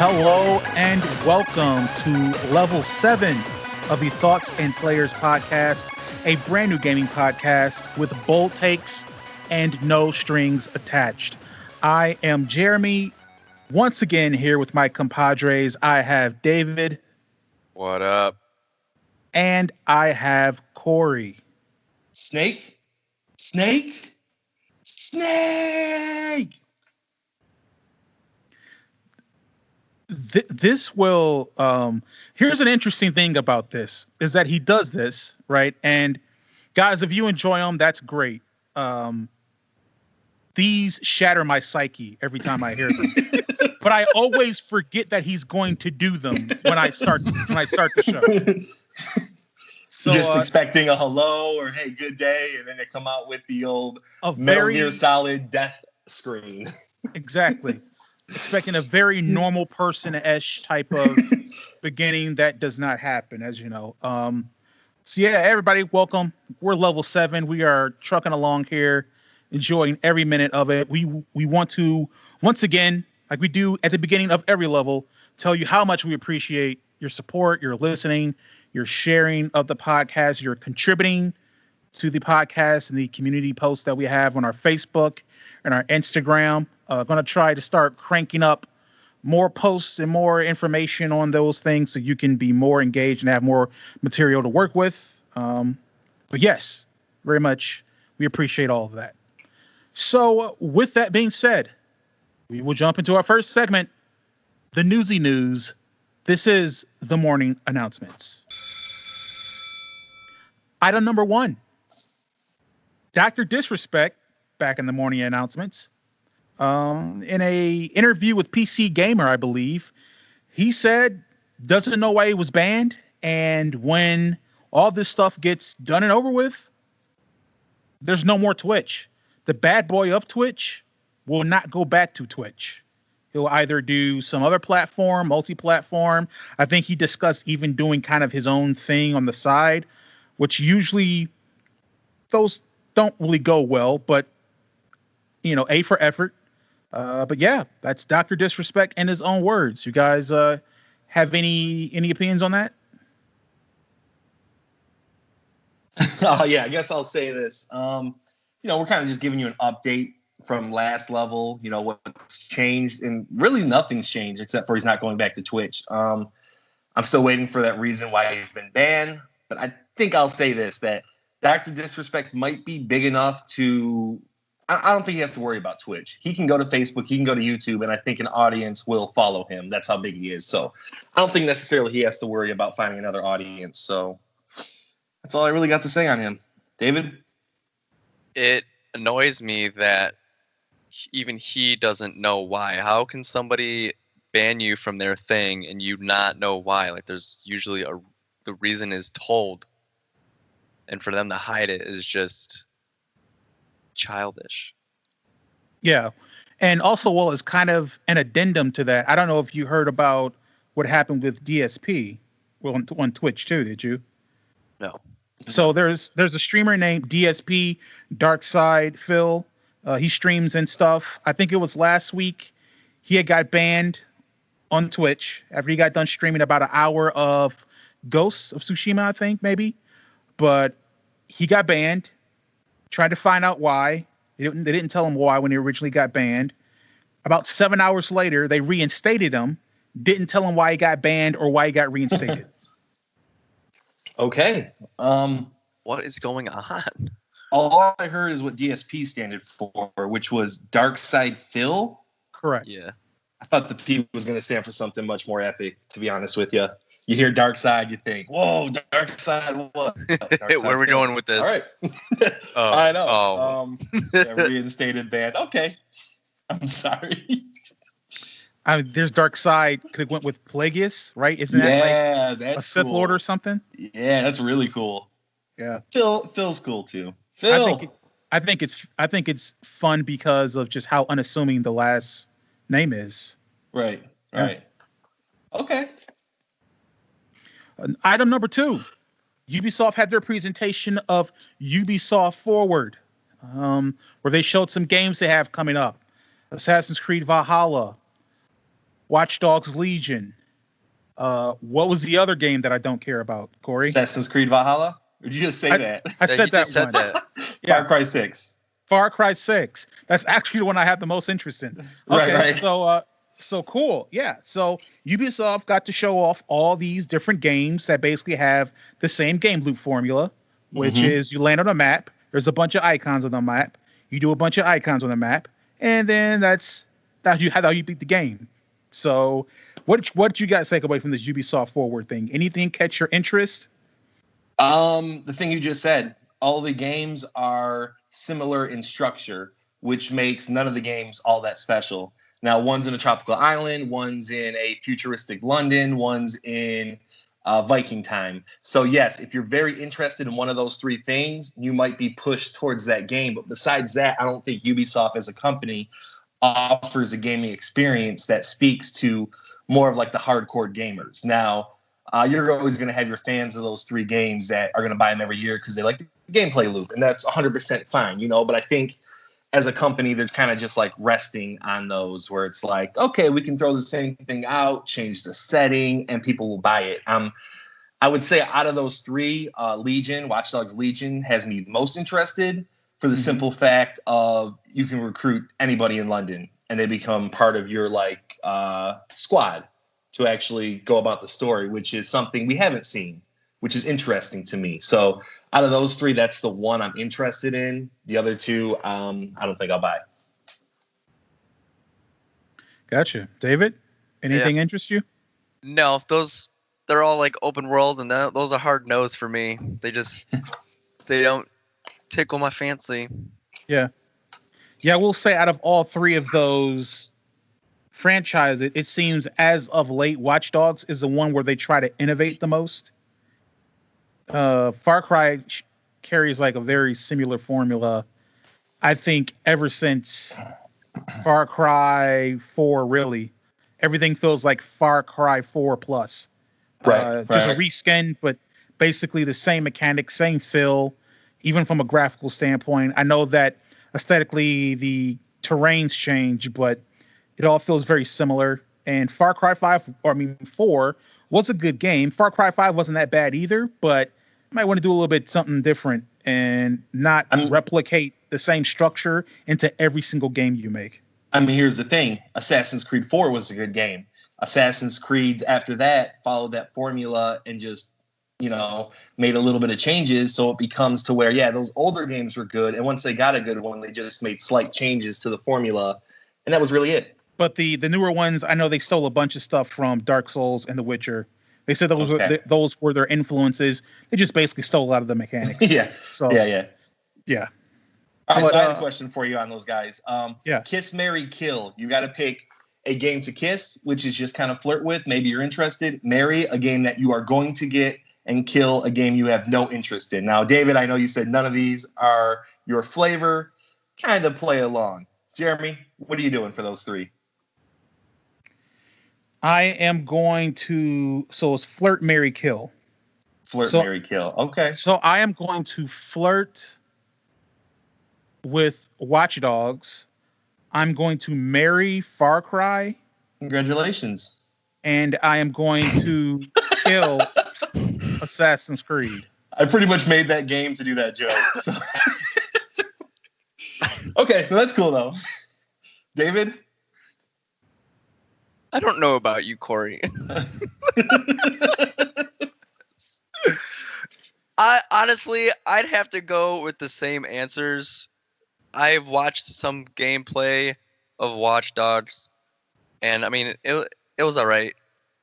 Hello and welcome to Level 7 of the Thoughts and Players podcast, a brand new gaming podcast with bold takes and no strings attached. I am Jeremy, once again here with my compadres. I have David. What up? And I have Cory. Snake. This will here's an interesting thing about this is that he does this, right? And guys, if you enjoy them, that's great. These shatter my psyche every time I hear them. But I always forget that he's going to do them when I start the show. So, just expecting a hello or hey, good day, and then they come out with the old Metal Gear Solid death screen. Exactly. Expecting a very normal person-ish type of beginning. That does not happen, as you know. So yeah, everybody, welcome. We're Level 7. We are trucking along here, enjoying every minute of it. We want to, once again, like we do at the beginning of every level, tell you how much we appreciate your support, your listening, your sharing of the podcast, your contributing to the podcast and the community posts that we have on our Facebook and our Instagram. Going to try to start cranking up more posts and more information on those things so you can be more engaged and have more material to work with. But yes, very much, we appreciate all of that. So with that being said, we will jump into our first segment, the Newsy News. This is the morning announcements. Item number 1, Dr. Disrespect, back in the morning announcements. In a interview with PC Gamer, I believe, he said doesn't know why he was banned, and when all this stuff gets done and over with, there's no more Twitch. The bad boy of Twitch will not go back to Twitch. He'll either do some other platform, multi-platform. I think he discussed even doing kind of his own thing on the side, which usually those don't really go well, but you know, A for effort. But yeah, that's Dr. Disrespect in his own words. You guys have any opinions on that? Oh yeah, I guess I'll say this. We're kind of just giving you an update from last level. You know what's changed, and really nothing's changed except for he's not going back to Twitch. I'm still waiting for that reason why he's been banned. But I think I'll say this: that Dr. Disrespect might be big enough to. I don't think he has to worry about Twitch. He can go to Facebook, he can go to YouTube, and I think an audience will follow him. That's how big he is. So I don't think necessarily he has to worry about finding another audience. So that's all I really got to say on him. David? It annoys me that even he doesn't know why. How can somebody ban you from their thing and you not know why? Like, there's usually the reason is told. And for them to hide it is just childish. Yeah. And also, well, as kind of an addendum to that, I don't know if you heard about what happened with DSP on Twitch too, did you? No. So there's a streamer named DSP, Darkside Phil. He streams and stuff. I think it was last week he had got banned on Twitch after he got done streaming about an hour of Ghost of Tsushima, I think, maybe. But he got banned. Tried to find out why. They didn't tell him why when he originally got banned. About 7 hours later, they reinstated him. Didn't tell him why he got banned or why he got reinstated. Okay. What is going on? All I heard is what DSP standed for, which was Dark Side Phil. Correct. Yeah. I thought the P was going to stand for something much more epic, to be honest with you. You hear Dark Side, you think, whoa, Dark Side, what? Dark Side Where are we Phil. going with this? All right. I know. Reinstated band. Okay. I'm sorry. There's Dark Side. Could have went with Plagueis, right? Isn't that like that's a Sith cool. Lord or something? Yeah, that's really cool. Yeah. Phil's cool too. Phil. I think it's fun because of just how unassuming the last name is. Right. Yeah. Okay. Item number 2. Ubisoft had their presentation of Ubisoft Forward, where they showed some games they have coming up. Assassin's Creed Valhalla, Watch Dogs Legion. What was the other game that I don't care about, Corey? Assassin's Creed Valhalla? Or did you just say that? I said you that just said one. that. Yeah. Far Cry 6. Far Cry 6. That's actually the one I have the most interest in. Right, right. So cool. Yeah. So Ubisoft got to show off all these different games that basically have the same game loop formula, which is you land on a map. There's a bunch of icons on the map. You do a bunch of icons on the map, and then that's how you beat the game. So what did you guys take away from this Ubisoft Forward thing? Anything catch your interest? The thing you just said, all the games are similar in structure, which makes none of the games all that special. Now, one's in a tropical island, one's in a futuristic London, one's in Viking time. So yes, if you're very interested in one of those 3 things, you might be pushed towards that game. But besides that, I don't think Ubisoft as a company offers a gaming experience that speaks to more of like the hardcore gamers. Now, you're always going to have your fans of those 3 games that are going to buy them every year because they like the gameplay loop, and that's 100% fine, But I think as a company, they're kind of just like resting on those where it's like, okay, we can throw the same thing out, change the setting, and people will buy it. I would say out of those 3, Legion, Watch Dogs Legion, has me most interested for the simple fact of you can recruit anybody in London and they become part of your like squad to actually go about the story, which is something we haven't seen, which is interesting to me. So out of those 3, that's the one I'm interested in. The other 2, I don't think I'll buy. Gotcha. David, anything interest you? No, they're all like open world, and those are hard no's for me. They don't tickle my fancy. Yeah. Yeah, we'll say out of all 3 of those franchises, it seems as of late, Watch Dogs is the one where they try to innovate the most. Far Cry carries like a very similar formula. I think ever since Far Cry 4, really, everything feels like Far Cry 4 plus. Just a reskin, but basically the same mechanics, same feel, even from a graphical standpoint. I know that aesthetically the terrains change, but it all feels very similar. And Far Cry 4 was a good game. Far Cry 5 wasn't that bad either, but you might want to do a little bit something different and not replicate the same structure into every single game you make. I mean, here's the thing. Assassin's Creed 4 was a good game. Assassin's Creeds after that followed that formula and just, made a little bit of changes. So it becomes to where, those older games were good. And once they got a good one, they just made slight changes to the formula. And that was really it. But the newer ones, I know they stole a bunch of stuff from Dark Souls and The Witcher. They said those were their influences. They just basically stole a lot of the mechanics. Yeah. So Yeah. All right, so I have a question for you on those guys. Kiss, marry, kill. You got to pick a game to kiss, which is just kind of flirt with. Maybe you're interested. Marry, a game that you are going to get, and kill, a game you have no interest in. Now, David, I know you said none of these are your flavor. Kind of play along. Jeremy, what are you doing for those 3? I am going to... So it's flirt, marry, kill. Marry, kill. Okay. So I am going to flirt with Watch Dogs. I'm going to marry Far Cry. Congratulations. And I am going to kill Assassin's Creed. I pretty much made that game to do that joke. So. Okay, well, that's cool, though. David? I don't know about you, Corey. I'd have to go with the same answers. I've watched some gameplay of Watch Dogs, and I mean, it was all right.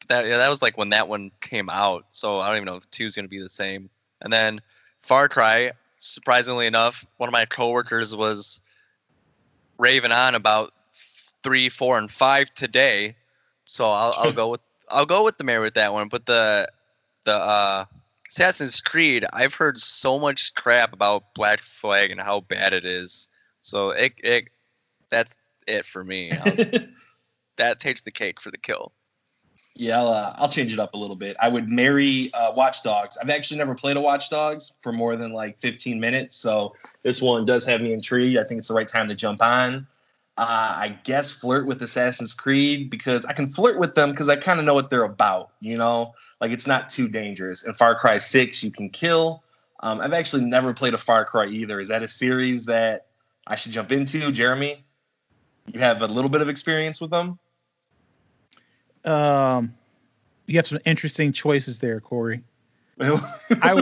That was like when that one came out, so I don't even know if 2 is going to be the same. And then Far Cry, surprisingly enough, one of my coworkers was raving on about 3, 4, and 5 today. So I'll go with the mayor with that one. But the Assassin's Creed, I've heard so much crap about Black Flag and how bad it is. So that's it for me. That takes the cake for the kill. Yeah, I'll change it up a little bit. I would marry Watch Dogs. I've actually never played a Watch Dogs for more than like 15 minutes, so this one does have me intrigued. I think it's the right time to jump on. I guess flirt with Assassin's Creed because I can flirt with them because I kind of know what they're about, Like it's not too dangerous. In Far Cry 6, you can kill. I've actually never played a Far Cry either. Is that a series that I should jump into, Jeremy? You have a little bit of experience with them? You have some interesting choices there, Corey. I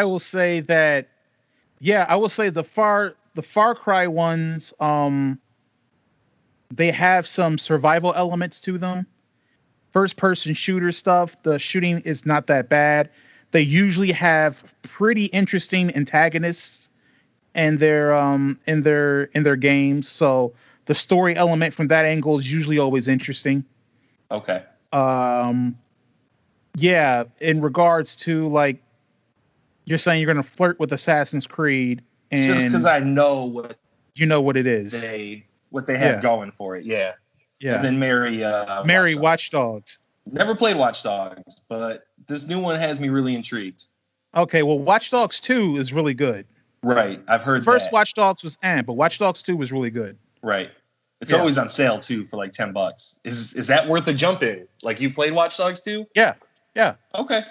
will say that, yeah, I will say the Far Cry ones, they have some survival elements to them. First person shooter stuff, the shooting is not that bad. They usually have pretty interesting antagonists in their games. So the story element from that angle is usually always interesting. Okay. Yeah, in regards to like you're saying you're going to flirt with Assassin's Creed, and just because I know what it is, what they have going for it. Yeah. And then marry Watch Dogs. Never played Watch Dogs, but this new one has me really intrigued. Okay, well, Watch Dogs 2 is really good. Right, I've heard. First that. Watch Dogs was but Watch Dogs 2 was really good. Right, it's always on sale too for like $10. Is that worth a jump in? Like you played Watch Dogs 2? Yeah. Okay,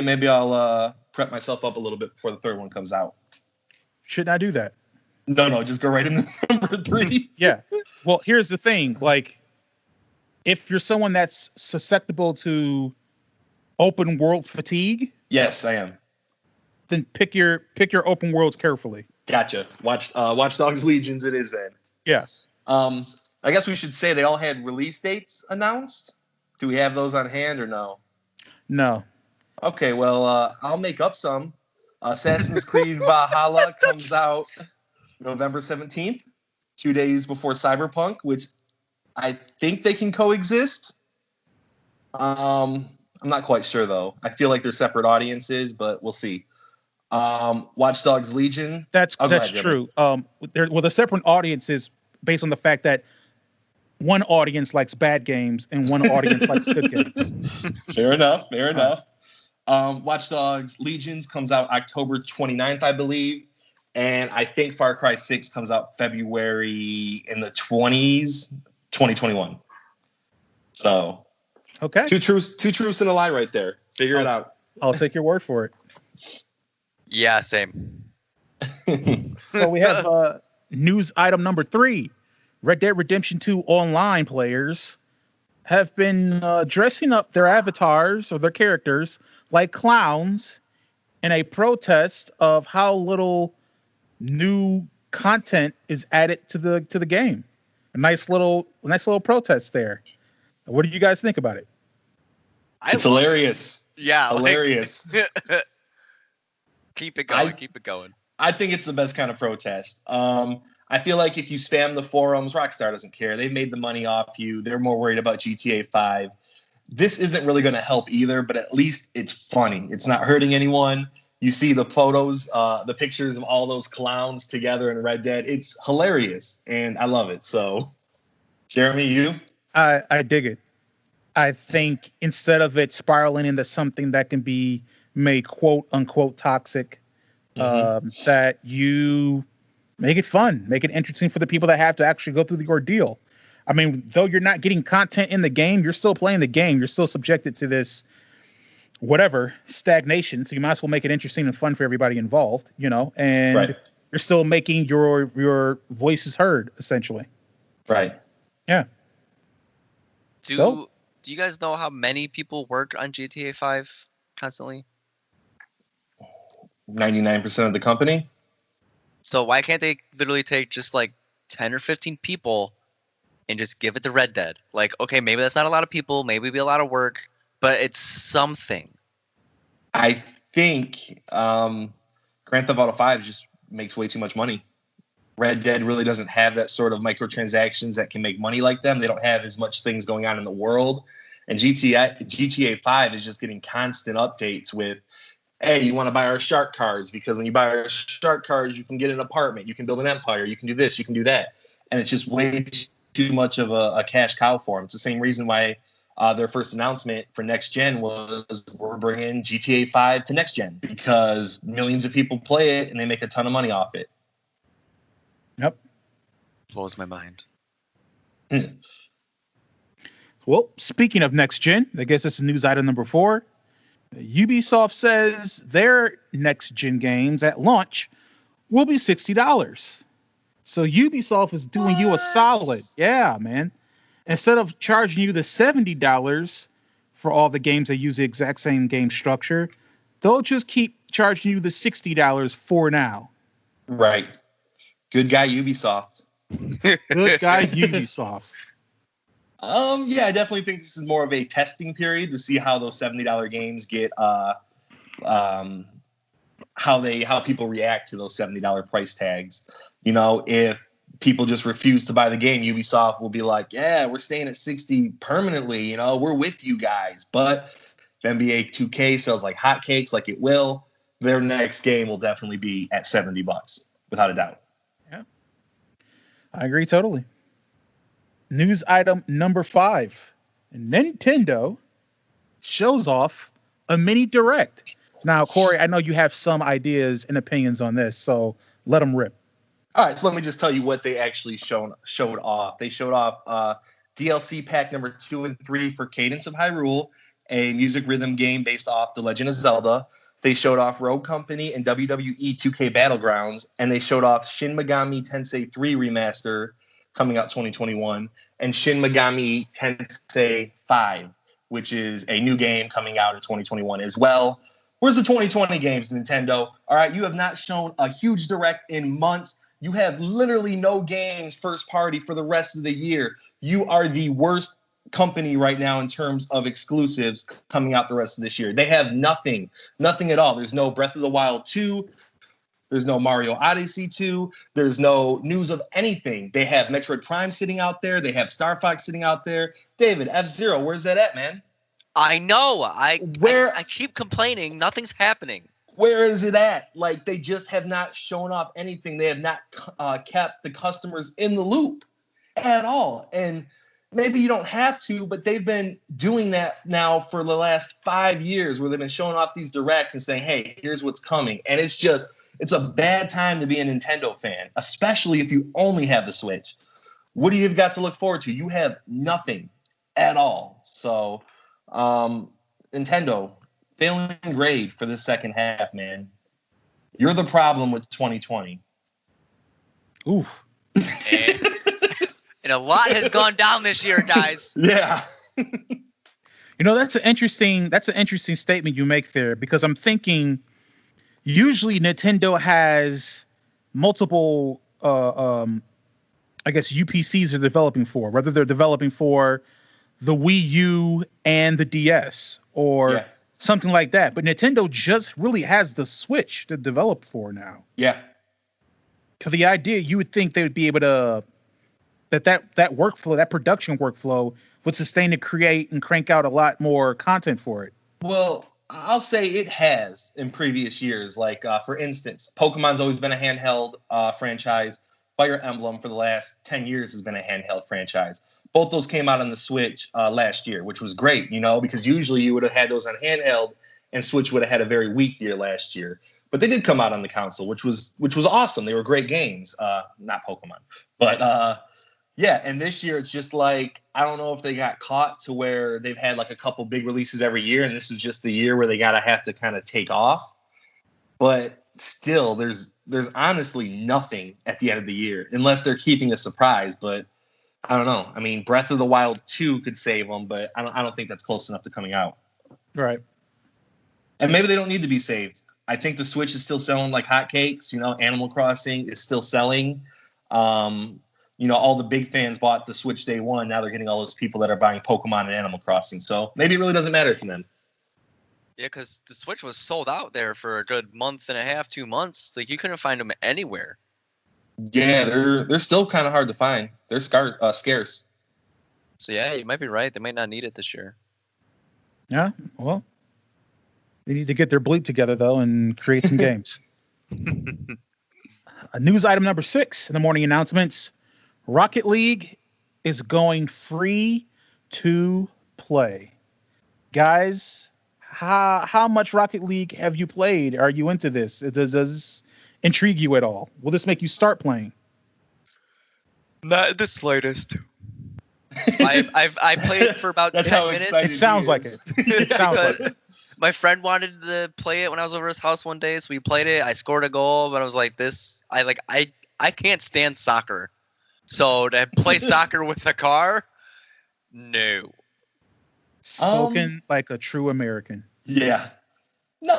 maybe I'll prep myself up a little bit before the third one comes out. Shouldn't I do that? No, just go right into number 3. Yeah. Well, here's the thing. Like, if you're someone that's susceptible to open world fatigue, yes, I am. Then pick your open worlds carefully. Gotcha. Watch Dogs Legions. It is then. Yeah. I guess we should say they all had release dates announced. Do we have those on hand or no? No. Okay. Well, I'll make up some. Assassin's Creed Valhalla comes out November 17th, 2 days before Cyberpunk, which I think they can coexist. I'm not quite sure, though. I feel like they're separate audiences, but we'll see. Watch Dogs Legion. That's true. The separate audiences based on the fact that one audience likes bad games and one audience likes good games. Fair enough. Watch Dogs Legions comes out October 29th, I believe. And I think Far Cry 6 comes out February in the 20s, 2021. So, okay. Two truths and a lie right there. Figure it out. I'll take your word for it. Yeah, same. So we have news item number 3. Red Dead Redemption 2 online players have been dressing up their avatars or their characters like clowns in a protest of how little new content is added to the game. A nice little protest there. What do you guys think about it? It's hilarious. Yeah, hilarious. Keep it going. I think it's the best kind of protest. I feel like if you spam the forums, Rockstar doesn't care. They've made the money off you. They're more worried about GTA 5. This isn't really going to help either, but at least it's funny. It's not hurting anyone. You see the photos, the pictures of all those clowns together in Red Dead. It's hilarious, and I love it. So, Jeremy, you? I dig it. I think instead of it spiraling into something that can be made quote unquote toxic, that you make it fun, make it interesting for the people that have to actually go through the ordeal. I mean, though you're not getting content in the game, you're still playing the game. You're still subjected to this stagnation. So you might as well make it interesting and fun for everybody involved, and right. You're still making your voices heard, essentially. Right. Yeah. Do you guys know how many people work on GTA 5 constantly? 99% of the company. So why can't they literally take just like 10 or 15 people and just give it to Red Dead? Like, okay, maybe that's not a lot of people, maybe it'd be a lot of work, but it's something. I think Grand Theft Auto 5 just makes way too much money. Red Dead really doesn't have that sort of microtransactions that can make money like them. They don't have as much things going on in the world. And GTA 5 is just getting constant updates with, hey, you want to buy our shark cards? Because when you buy our shark cards, you can get an apartment, you can build an empire, you can do this, you can do that. And it's just way too much of a cash cow for them. It's the same reason why their first announcement for next gen was we're bringing GTA 5 to next gen because millions of people play it and they make a ton of money off it. Yep. Blows my mind. Well, speaking of next gen, I guess this is news item number 4. Ubisoft says their next gen games at launch will be $60. So Ubisoft is doing you a solid. Yeah, man. Instead of charging you the $70 for all the games that use the exact same game structure, they'll just keep charging you the $60 for now. Right. Good guy, Ubisoft. Good guy, Ubisoft. Yeah, I definitely think this is more of a testing period to see how those $70 games get, how people react to those $70 price tags. You know, if people just refuse to buy the game, Ubisoft will be like, yeah, we're staying at 60 permanently. You know, we're with you guys. But if NBA 2K sells like hotcakes, like it will, their next game will definitely be at $70, without a doubt. Yeah, I agree totally. News item number 5. Nintendo shows off a mini direct. Now, Corey, I know you have some ideas and opinions on this, so let them rip. All right, so let me just tell you what they actually showed off. They showed off DLC pack number 2 and 3 for Cadence of Hyrule, a music rhythm game based off The Legend of Zelda. They showed off Rogue Company and WWE 2K Battlegrounds, and they showed off Shin Megami Tensei 3 Remaster coming out 2021, and Shin Megami Tensei 5, which is a new game coming out in 2021 as well. Where's the 2020 games, Nintendo? All right, you have not shown a huge direct in months. You have literally no games first party for the rest of the year. You are the worst company right now in terms of exclusives coming out the rest of this year. They have nothing at all. There's no Breath of the Wild 2. There's no Mario Odyssey 2. There's no news of anything. They have Metroid Prime sitting out there. They have Star Fox sitting out there. David, F-Zero, where's that at, man? I know. I keep complaining. Nothing's happening. Where is it at? Like, they just have not shown off anything. They have not kept the customers in the loop at all. And maybe you don't have to, but they've been doing that now for the last 5 years, where they've been showing off these directs and saying, hey, here's what's coming. And it's a bad time to be a Nintendo fan, especially if you only have the Switch. What do you got to look forward to? You have nothing at all. So, Nintendo, failing grade for this second half, man. You're the problem with 2020. Oof. And a lot has gone down this year, guys. Yeah. You know, that's an interesting statement you make there, because I'm thinking usually Nintendo has multiple I guess UPCs they're developing for, whether they're developing for the Wii U and the DS or something like that. But Nintendo just really has the Switch to develop for now. Yeah. So the idea, you would think they would be able to, that workflow, that production workflow would sustain to create and crank out a lot more content for it. Well, I'll say it has in previous years. Like, for instance, Pokemon's always been a handheld franchise. Fire Emblem for the last 10 years has been a handheld franchise. Both those came out on the Switch last year, which was great, you know, because usually you would have had those on handheld and Switch would have had a very weak year last year. But they did come out on the console, which was awesome. They were great games. Not Pokemon. But yeah, and this year it's just like, I don't know if they got caught to where they've had like a couple big releases every year, and this is just the year where they have to kind of take off. But still, there's honestly nothing at the end of the year, unless they're keeping a surprise. But I don't know. I mean, Breath of the Wild 2 could save them, but I don't think that's close enough to coming out. Right. And maybe they don't need to be saved. I think the Switch is still selling like hotcakes. You know, Animal Crossing is still selling. You know, all the big fans bought the Switch day one. Now they're getting all those people that are buying Pokemon and Animal Crossing. So maybe it really doesn't matter to them. Yeah, because the Switch was sold out there for a good month and a half, 2 months. Like, you couldn't find them anywhere. Yeah, they're still kind of hard to find. They're scarce. So yeah, you might be right. They might not need it this year. Yeah, well, they need to get their bleep together though and create some games. News item number 6 in the morning announcements: Rocket League is going free to play. Guys, how much Rocket League have you played? Are you into this? Does this intrigue you at all? Will this make you start playing? Not the slightest. I played for about That's 10 how minutes. excited It sounds he like is. it. It sounds like Because it. my friend wanted to play it when I was over his house one day, so we played it. I scored a goal, but I was like, I can't stand soccer. So to play soccer with a car, no. Spoken like a true American. Yeah. No,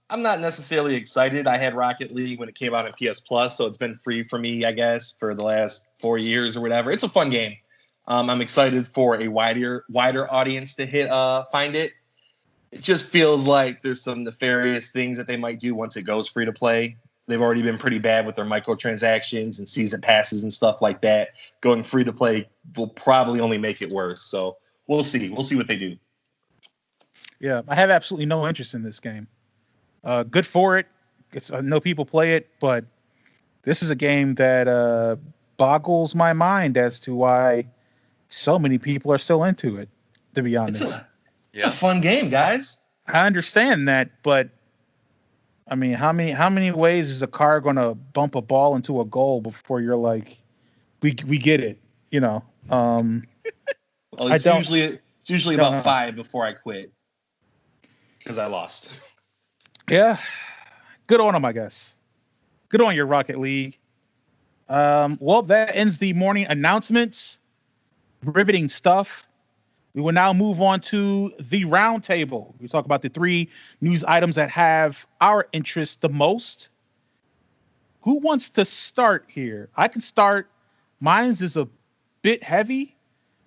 I'm not necessarily excited. I had Rocket League when it came out on PS Plus, so it's been free for me, I guess, for the last 4 years or whatever. It's a fun game. I'm excited for a wider audience to find it. It just feels like there's some nefarious things that they might do once it goes free to play. They've already been pretty bad with their microtransactions and season passes and stuff like that. Going free to play will probably only make it worse. So we'll see. We'll see what they do. Yeah, I have absolutely no interest in this game. Good for it. I know people play it, but this is a game that boggles my mind as to why so many people are still into it, to be honest. It's a fun game, guys. I understand that, but I mean, how many ways is a car going to bump a ball into a goal before you're like, we get it, you know? Well, it's usually about 5 before I quit because I lost. Yeah, good on them, I guess. Good on your Rocket League. Well, that ends the morning announcements. Riveting stuff. We will now move on to the roundtable. We talk about the 3 news items that have our interest the most. Who wants to start here? I can start. Mine's is a bit heavy,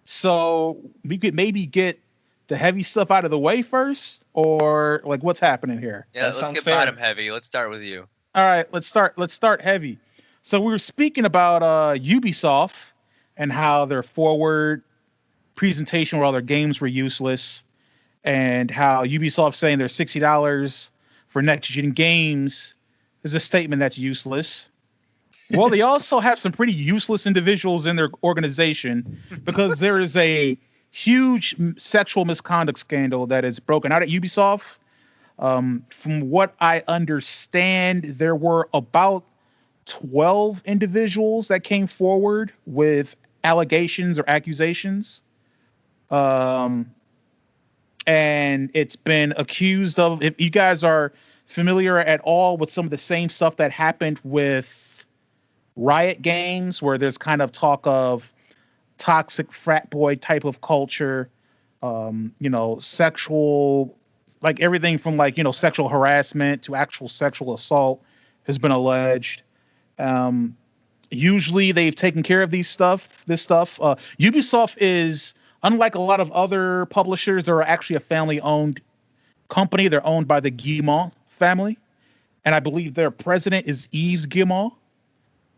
so we could maybe get the heavy stuff out of the way first, or like what's happening here? Yeah, let's get bottom heavy. Let's start with you. All right, let's start heavy. So we were speaking about Ubisoft and how their forward presentation where all their games were useless, and how Ubisoft saying they're $60 for next gen games is a statement that's useless. Well, they also have some pretty useless individuals in their organization, because there is a huge sexual misconduct scandal that is broken out at Ubisoft. From what I understand, there were about 12 individuals that came forward with allegations or accusations. And it's been accused of, if you guys are familiar at all with some of the same stuff that happened with Riot Games, where there's kind of talk of toxic frat boy type of culture, sexual, like everything from sexual harassment to actual sexual assault has been alleged. Usually they've taken care of this stuff. Ubisoft is, unlike a lot of other publishers, they're actually a family-owned company. They're owned by the Guillemot family. And I believe their president is Yves Guillemot.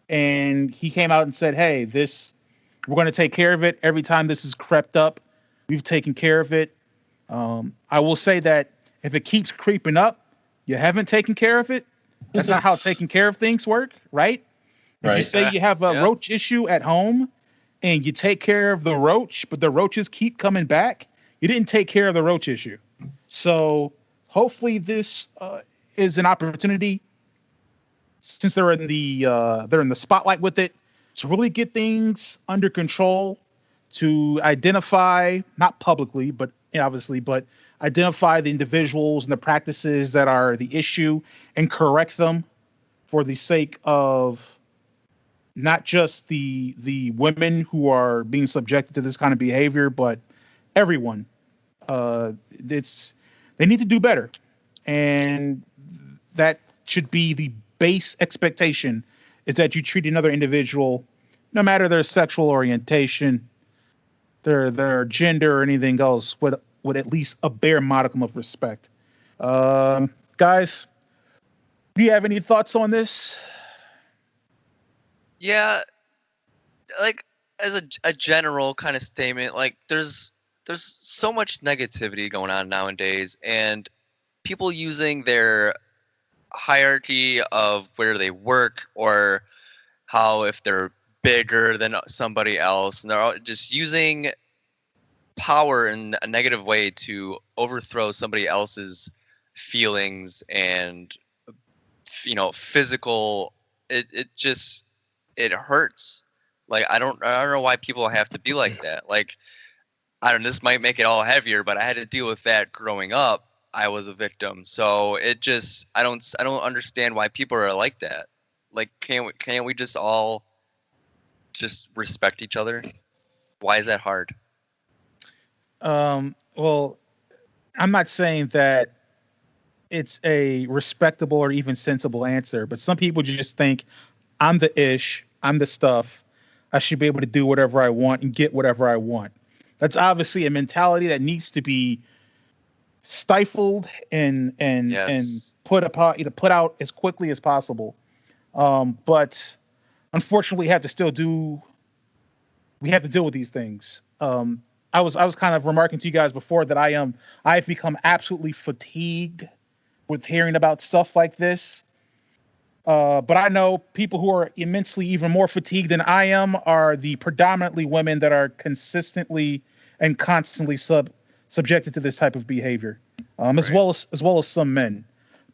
And he came out and said, hey, we're going to take care of it. Every time this has crept up, we've taken care of it. I will say that if it keeps creeping up, you haven't taken care of it. That's not how taking care of things work, right? If you say you have a roach issue at home and you take care of the roach, but the roaches keep coming back, you didn't take care of the roach issue. So hopefully this is an opportunity, since they're in the spotlight with it, to really get things under control, to identify, not publicly, but obviously, but identify the individuals and the practices that are the issue and correct them for the sake of not just the women who are being subjected to this kind of behavior, but everyone. They need to do better. And that should be the base expectation, is that you treat another individual, no matter their sexual orientation, their gender, or anything else, with at least a bare modicum of respect. Guys, do you have any thoughts on this? Yeah, like as a general kind of statement, like there's so much negativity going on nowadays, and people using their hierarchy of where they work, or how if they're bigger than somebody else, and they're all just using power in a negative way to overthrow somebody else's feelings and physical. It hurts. Like I don't know why people have to be like that. Like I don't. This might make it all heavier, but I had to deal with that growing up. I was a victim, so I don't understand why people are like that. Like can't we just all just respect each other? Why is that hard? Well, I'm not saying that it's a respectable or even sensible answer, but some people just think I'm the ish, I'm the stuff. I should be able to do whatever I want and get whatever I want. That's obviously a mentality that needs to be stifled and put out as quickly as possible. But unfortunately, we have to deal with these things. I was kind of remarking to you guys before that I've become absolutely fatigued with hearing about stuff like this. But I know people who are immensely even more fatigued than I am are the predominantly women that are consistently and constantly subjected to this type of behavior, right. as well as some men.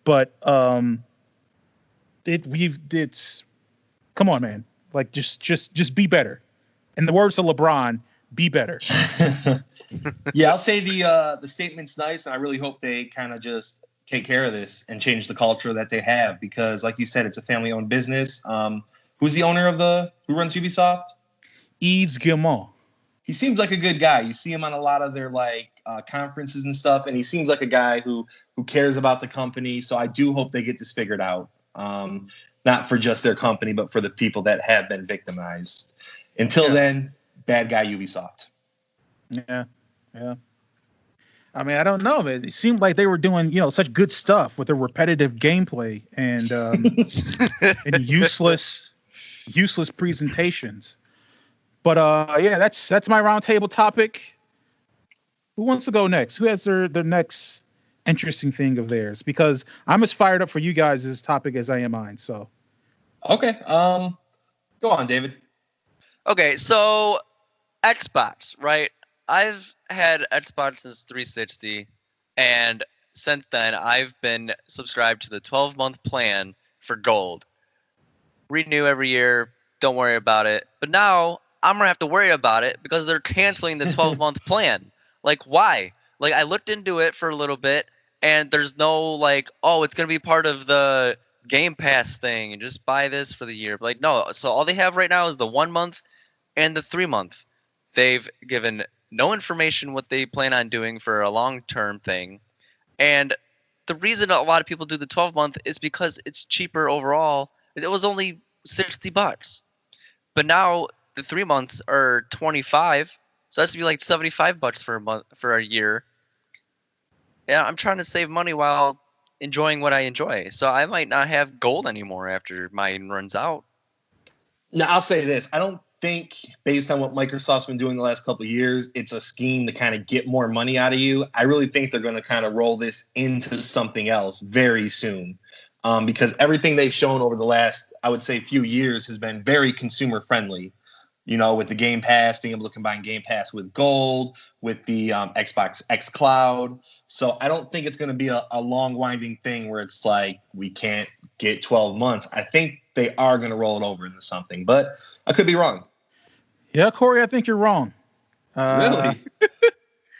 But it's come on, man. Like just be better. In the words of LeBron, be better. Yeah, I'll say the statement's nice, and I really hope they kind of just take care of this and change the culture that they have, because like you said, it's a family-owned business. Who's the owner who runs Ubisoft? Yves Guillemot. He seems like a good guy. You see him on a lot of their conferences and stuff, and he seems like a guy who cares about the company. So I do hope they get this figured out. Not for just their company, but for the people that have been victimized. Until then, bad guy Ubisoft. Yeah. I mean, I don't know, man. It seemed like they were doing, such good stuff with their repetitive gameplay and and useless presentations. But that's my roundtable topic. Who wants to go next? Who has their next interesting thing of theirs? Because I'm as fired up for you guys' topic as I am mine. So, okay, go on, David. Okay, so Xbox, right? I've had Xbox since 360, and since then I've been subscribed to the 12-month plan for Gold. Renew every year, don't worry about it. But now I'm gonna have to worry about it because they're canceling the 12-month plan. Like, why? Like, I looked into it for a little bit, and there's no it's gonna be part of the Game Pass thing, and just buy this for the year. But, like, no. So all they have right now is the 1 month and the 3 month. They've given no information what they plan on doing for a long-term thing. And the reason a lot of people do the 12-month is because it's cheaper overall. It was only $60. But now the 3 months are $25. So that's to be like $75 for a month, for a year. Yeah, I'm trying to save money while enjoying what I enjoy. So I might not have Gold anymore after mine runs out. Now, I'll say this. I don't think, based on what Microsoft's been doing the last couple of years, it's a scheme to kind of get more money out of you. I really think they're going to kind of roll this into something else very soon, because everything they've shown over the last, I would say, few years has been very consumer friendly. With the Game Pass, being able to combine Game Pass with Gold, with the Xbox X Cloud. So I don't think it's going to be a long winding thing where it's like we can't get 12 months. I think they are going to roll it over into something, but I could be wrong. Yeah, Corey, I think you're wrong. Really?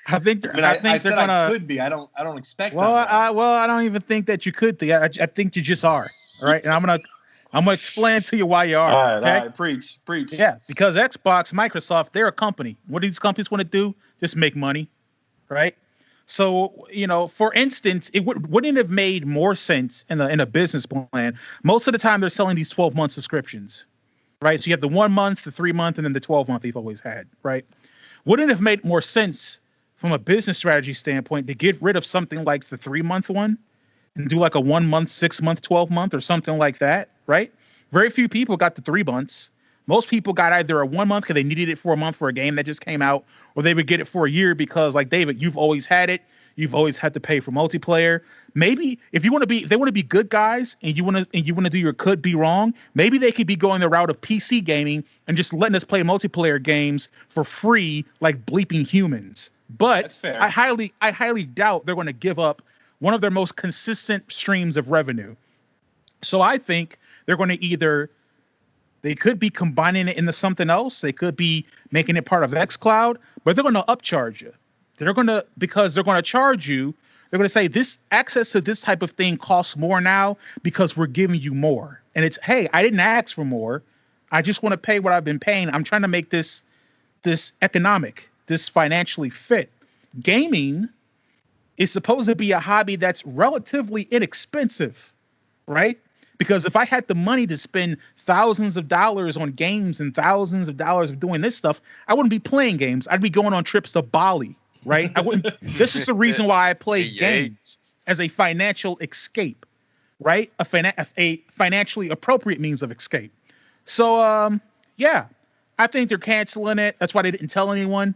I think I they're gonna. I could be. I don't expect. Well, I don't even think that you could. I think you just are. All right, and I'm gonna explain to you why you are. All right, okay? Preach. Yeah, because Xbox, Microsoft, they're a company. What do these companies want to do? Just make money, right? So, for instance, it wouldn't have made more sense in a business plan. Most of the time, they're selling these 12-month subscriptions, right? So you have the 1 month, the 3 month, and then the 12-month you've always had, right? Wouldn't it have made more sense from a business strategy standpoint to get rid of something like the 3 month one and do like a 1 month, 6 month, 12 month or something like that, right? Very few people got the 3 months. Most people got either a 1 month because they needed it for a month for a game that just came out, or they would get it for a year because, like David, you've always had it. You've always had to pay for multiplayer. Maybe if they want to be good guys and you want to do your could be wrong, maybe they could be going the route of PC gaming and just letting us play multiplayer games for free, like bleeping humans. But That's fair. I highly doubt they're going to give up one of their most consistent streams of revenue. So I think they're going to they could be combining it into something else. They could be making it part of xCloud, but they're going to upcharge you. Because they're going to charge you. They're going to say this access to this type of thing costs more now because we're giving you more. And it's, hey, I didn't ask for more. I just want to pay what I've been paying. I'm trying to make this economic, this financially fit. Gaming is supposed to be a hobby that's relatively inexpensive, right? Because if I had the money to spend thousands of dollars on games and thousands of dollars of doing this stuff, I wouldn't be playing games. I'd be going on trips to Bali, right? I wouldn't. This is the reason why I play games, as a financial escape, right? A financially appropriate means of escape. So, yeah, I think they're canceling it. That's why they didn't tell anyone.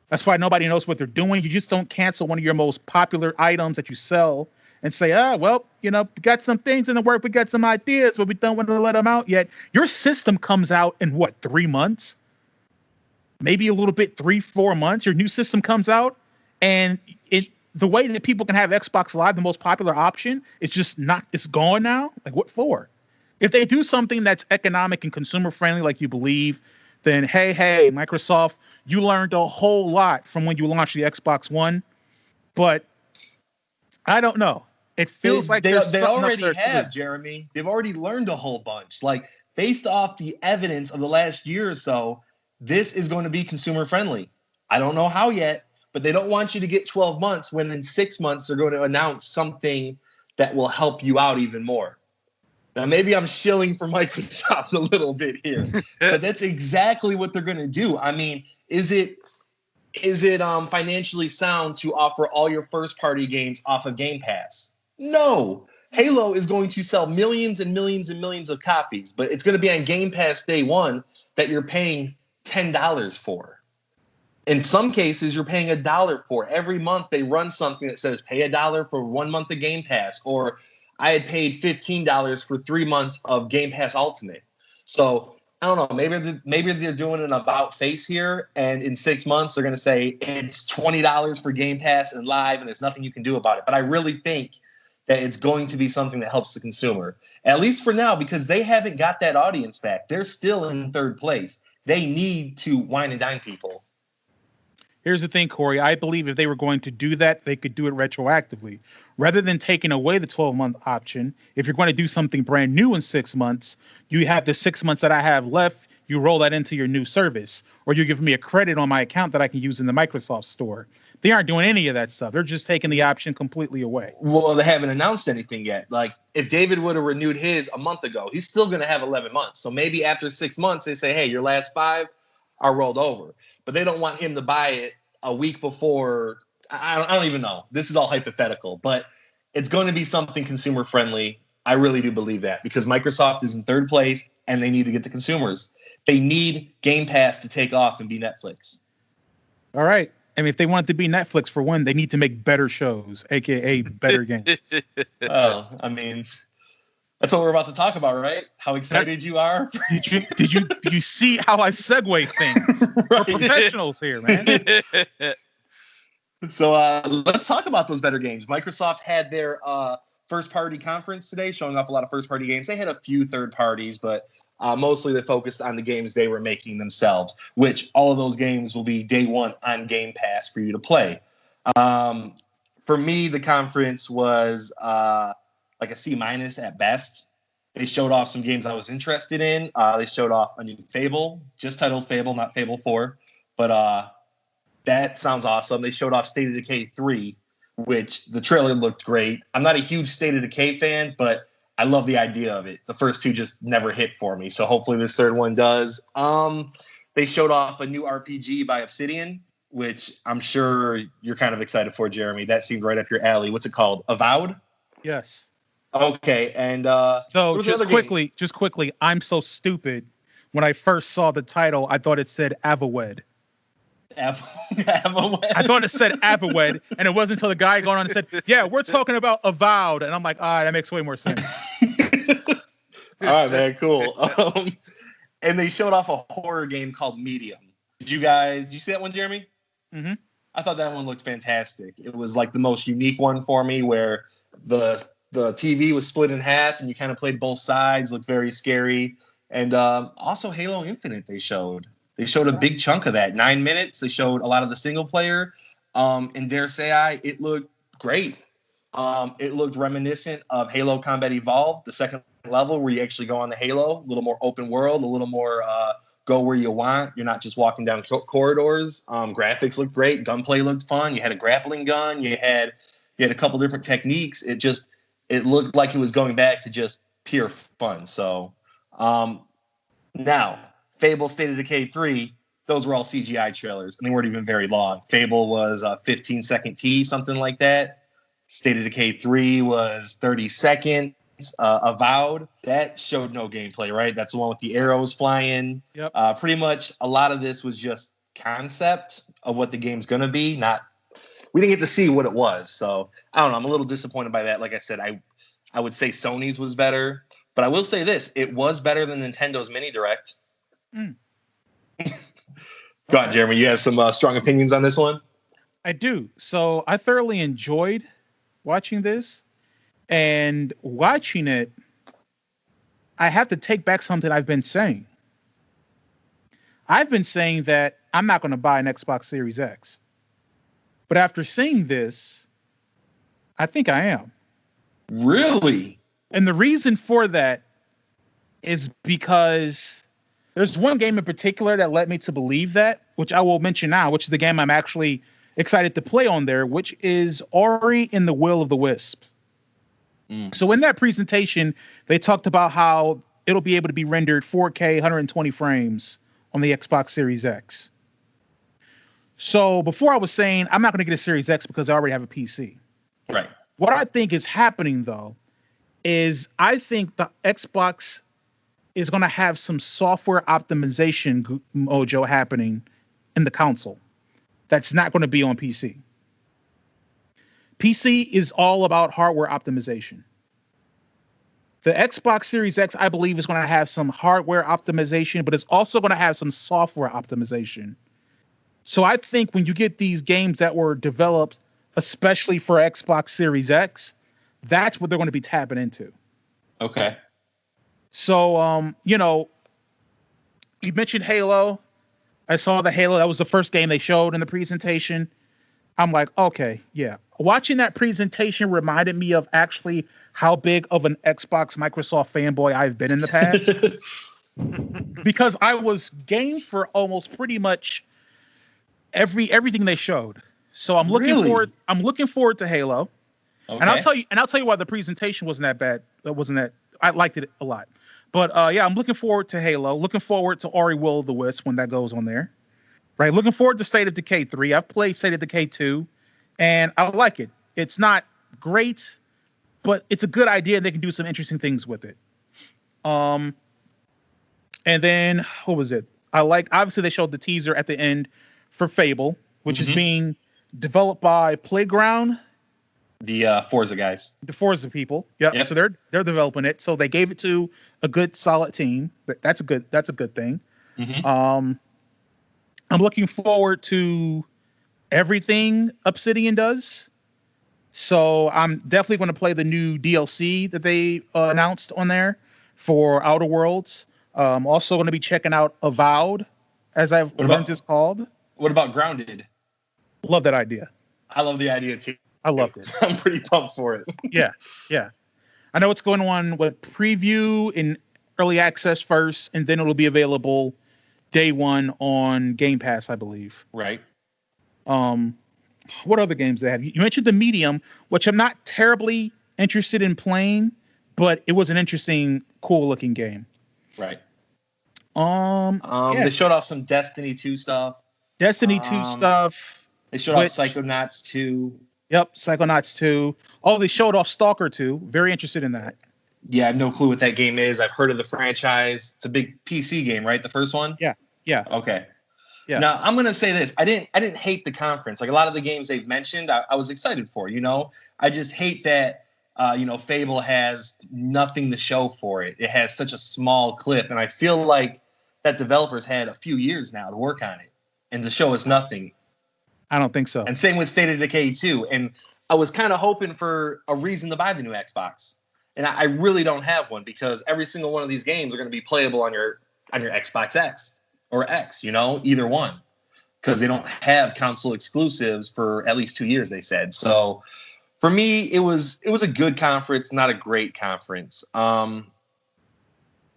That's why nobody knows what they're doing. You just don't cancel one of your most popular items that you sell and say, well, we got some things in the work. We got some ideas, but we don't want to let them out yet. Your system comes out in 3 months? Maybe a little bit, 3-4 months. Your new system comes out, and the way that people can have Xbox Live, the most popular option, it's gone now. Like, what for? If they do something that's economic and consumer friendly, like you believe, then hey, Microsoft, you learned a whole lot from when you launched the Xbox One, but I don't know. It feels like they already have, Jeremy. They've already learned a whole bunch. Like, based off the evidence of the last year or so, this is going to be consumer friendly. I don't know how yet, but they don't want you to get 12 months when in 6 months they're going to announce something that will help you out even more. Now, maybe I'm shilling for Microsoft a little bit here, but that's exactly what they're going to do. I mean, is it financially sound to offer all your first-party games off of Game Pass? No. Halo is going to sell millions and millions and millions of copies, but it's going to be on Game Pass day one that you're paying $10 for. In some cases, you're paying $1 for. Every month they run something that says pay $1 for 1 month of Game Pass, or I had paid $15 for 3 months of Game Pass Ultimate. So I don't know. Maybe they're doing an about face here, and in 6 months they're going to say it's $20 for Game Pass and Live, and there's nothing you can do about it. But I really think that it's going to be something that helps the consumer, at least for now, because they haven't got that audience back. They're still in third place. They need to wine and dine people. Here's the thing, Corey. I believe if they were going to do that, they could do it retroactively. Rather than taking away the 12-month option, if you're going to do something brand new in 6 months, you have the 6 months that I have left, you roll that into your new service. Or you give me a credit on my account that I can use in the Microsoft store. They aren't doing any of that stuff. They're just taking the option completely away. Well, they haven't announced anything yet. Like, if David would have renewed his a month ago, he's still going to have 11 months. So maybe after 6 months, they say, hey, your last 5 are rolled over. But they don't want him to buy it a week before. I don't even know. This is all hypothetical, but it's going to be something consumer friendly. I really do believe that, because Microsoft is in third place and they need to get the consumers. They need Game Pass to take off and be Netflix. All right. I mean, if they want it to be Netflix, for one, they need to make better shows, aka better games. Oh, I mean, that's what we're about to talk about, right? How excited you are. Did you see how I segue things? Right. We're professionals here, man. So let's talk about those better games. Microsoft had their first-party conference today, showing off a lot of first-party games. They had a few third parties, but mostly they focused on the games they were making themselves, which all of those games will be day one on Game Pass for you to play. For me, the conference was like a C- at best. They showed off some games I was interested in. They showed off a new Fable, just titled Fable, not Fable 4. But that sounds awesome. They showed off State of Decay 3, which the trailer looked great. I'm not a huge State of Decay fan, but I love the idea of it. The first two just never hit for me, so hopefully this third one does. They showed off a new RPG by Obsidian, which I'm sure you're kind of excited for, Jeremy. That seemed right up your alley. What's it called? Avowed? Yes. Okay, and so just quickly, I'm so stupid. When I first saw the title, I thought it said Avowed. Avowed. I thought it said Avowed, and it wasn't until the guy going on and said, "Yeah, we're talking about Avowed," and I'm like, "Ah, that makes way more sense." All right, man, cool. And they showed off a horror game called Medium. Did you see that one, Jeremy? Mm-hmm. I thought that one looked fantastic. It was like the most unique one for me, where the TV was split in half and you kind of played both sides. Looked very scary. And also Halo Infinite they showed. They showed a big chunk of that. 9 minutes. They showed a lot of the single player. And dare say it looked great. It looked reminiscent of Halo Combat Evolved, the second level where you actually go on the Halo, a little more open world, a little more go where you want. You're not just walking down corridors. Graphics looked great. Gunplay looked fun. You had a grappling gun. You had a couple different techniques. It looked like it was going back to just pure fun. So now Fable State of Decay 3, those were all CGI trailers, and they weren't even very long. Fable was a 15-second T, something like that. State of Decay 3 was 30 seconds. Avowed, that showed no gameplay, right? That's the one with the arrows flying. Yep. Pretty much a lot of this was just concept of what the game's going to be. We didn't get to see what it was. So I don't know. I'm a little disappointed by that. Like I said, I would say Sony's was better, but I will say this. It was better than Nintendo's Mini Direct. Go on, Jeremy. You have some strong opinions on this one? I do. So I thoroughly enjoyed watching this. And watching it, I have to take back something I've been saying. I've been saying that I'm not going to buy an Xbox Series X. But after seeing this, I think I am. Really? And the reason for that is because there's one game in particular that led me to believe that, which I will mention now, which is the game I'm actually excited to play on there, which is Ori and the Will of the Wisp. So in that presentation, they talked about how it'll be able to be rendered 4K 120 frames on the Xbox Series X. So before I was saying, I'm not going to get a Series X because I already have a PC. Right. What I think is happening, though, is I think the Xbox is going to have some software optimization mojo happening in the console that's not going to be on PC. PC is all about hardware optimization. The Xbox Series X, I believe, is going to have some hardware optimization, but it's also going to have some software optimization. So I think when you get these games that were developed especially for Xbox Series X, that's what they're going to be tapping into. Okay. So, you mentioned Halo. I saw the Halo. That was the first game they showed in the presentation. I'm like, okay, yeah. Watching that presentation reminded me of actually how big of an Xbox Microsoft fanboy I've been in the past. Because I was game for almost pretty much everything they showed. So I'm looking forward. I'm looking forward to Halo. Okay. And I'll tell you why the presentation wasn't that bad. I liked it a lot. But yeah, I'm looking forward to Halo. Looking forward to Ori Will of the Wisp when that goes on there. Right. Looking forward to State of Decay 3. I've played State of Decay 2, and I like it. It's not great, but it's a good idea. They can do some interesting things with it. And then what was it? Obviously they showed the teaser at the end for Fable, which is being developed by Playground. The Forza guys. The Forza people. Yep. So they're developing it. So they gave it to a good solid team. That's a good thing. Mm-hmm. I'm looking forward to everything Obsidian does. So I'm definitely going to play the new DLC that they announced on there for Outer Worlds. Also going to be checking out Avowed, as I've learned it's called. What about Grounded? Love that idea. I love the idea too. I loved it. I'm pretty pumped for it. Yeah. I know what's going on with preview in early access first, and then it'll be available day one on Game Pass, I believe. Right. What other games they have? You mentioned the Medium, which I'm not terribly interested in playing, but it was an interesting, cool-looking game. Right. Yeah. They showed off some Destiny 2 stuff. Destiny 2 stuff. They showed off Psychonauts 2. Yep, Psychonauts 2. Oh, they showed off Stalker 2. Very interested in that. Yeah, I have no clue what that game is. I've heard of the franchise. It's a big PC game, right? The first one? Yeah. Okay. Yeah. Now I'm gonna say this: I didn't hate the conference. Like a lot of the games they've mentioned, I was excited for. I just hate that Fable has nothing to show for it. It has such a small clip, and I feel like that developers had a few years now to work on it, and to show us nothing. I don't think so. And same with State of Decay 2. And I was kind of hoping for a reason to buy the new Xbox. And I really don't have one because every single one of these games are going to be playable on your Xbox X or X, either one. Because they don't have console exclusives for at least 2 years, they said. So for me, it was a good conference, not a great conference. And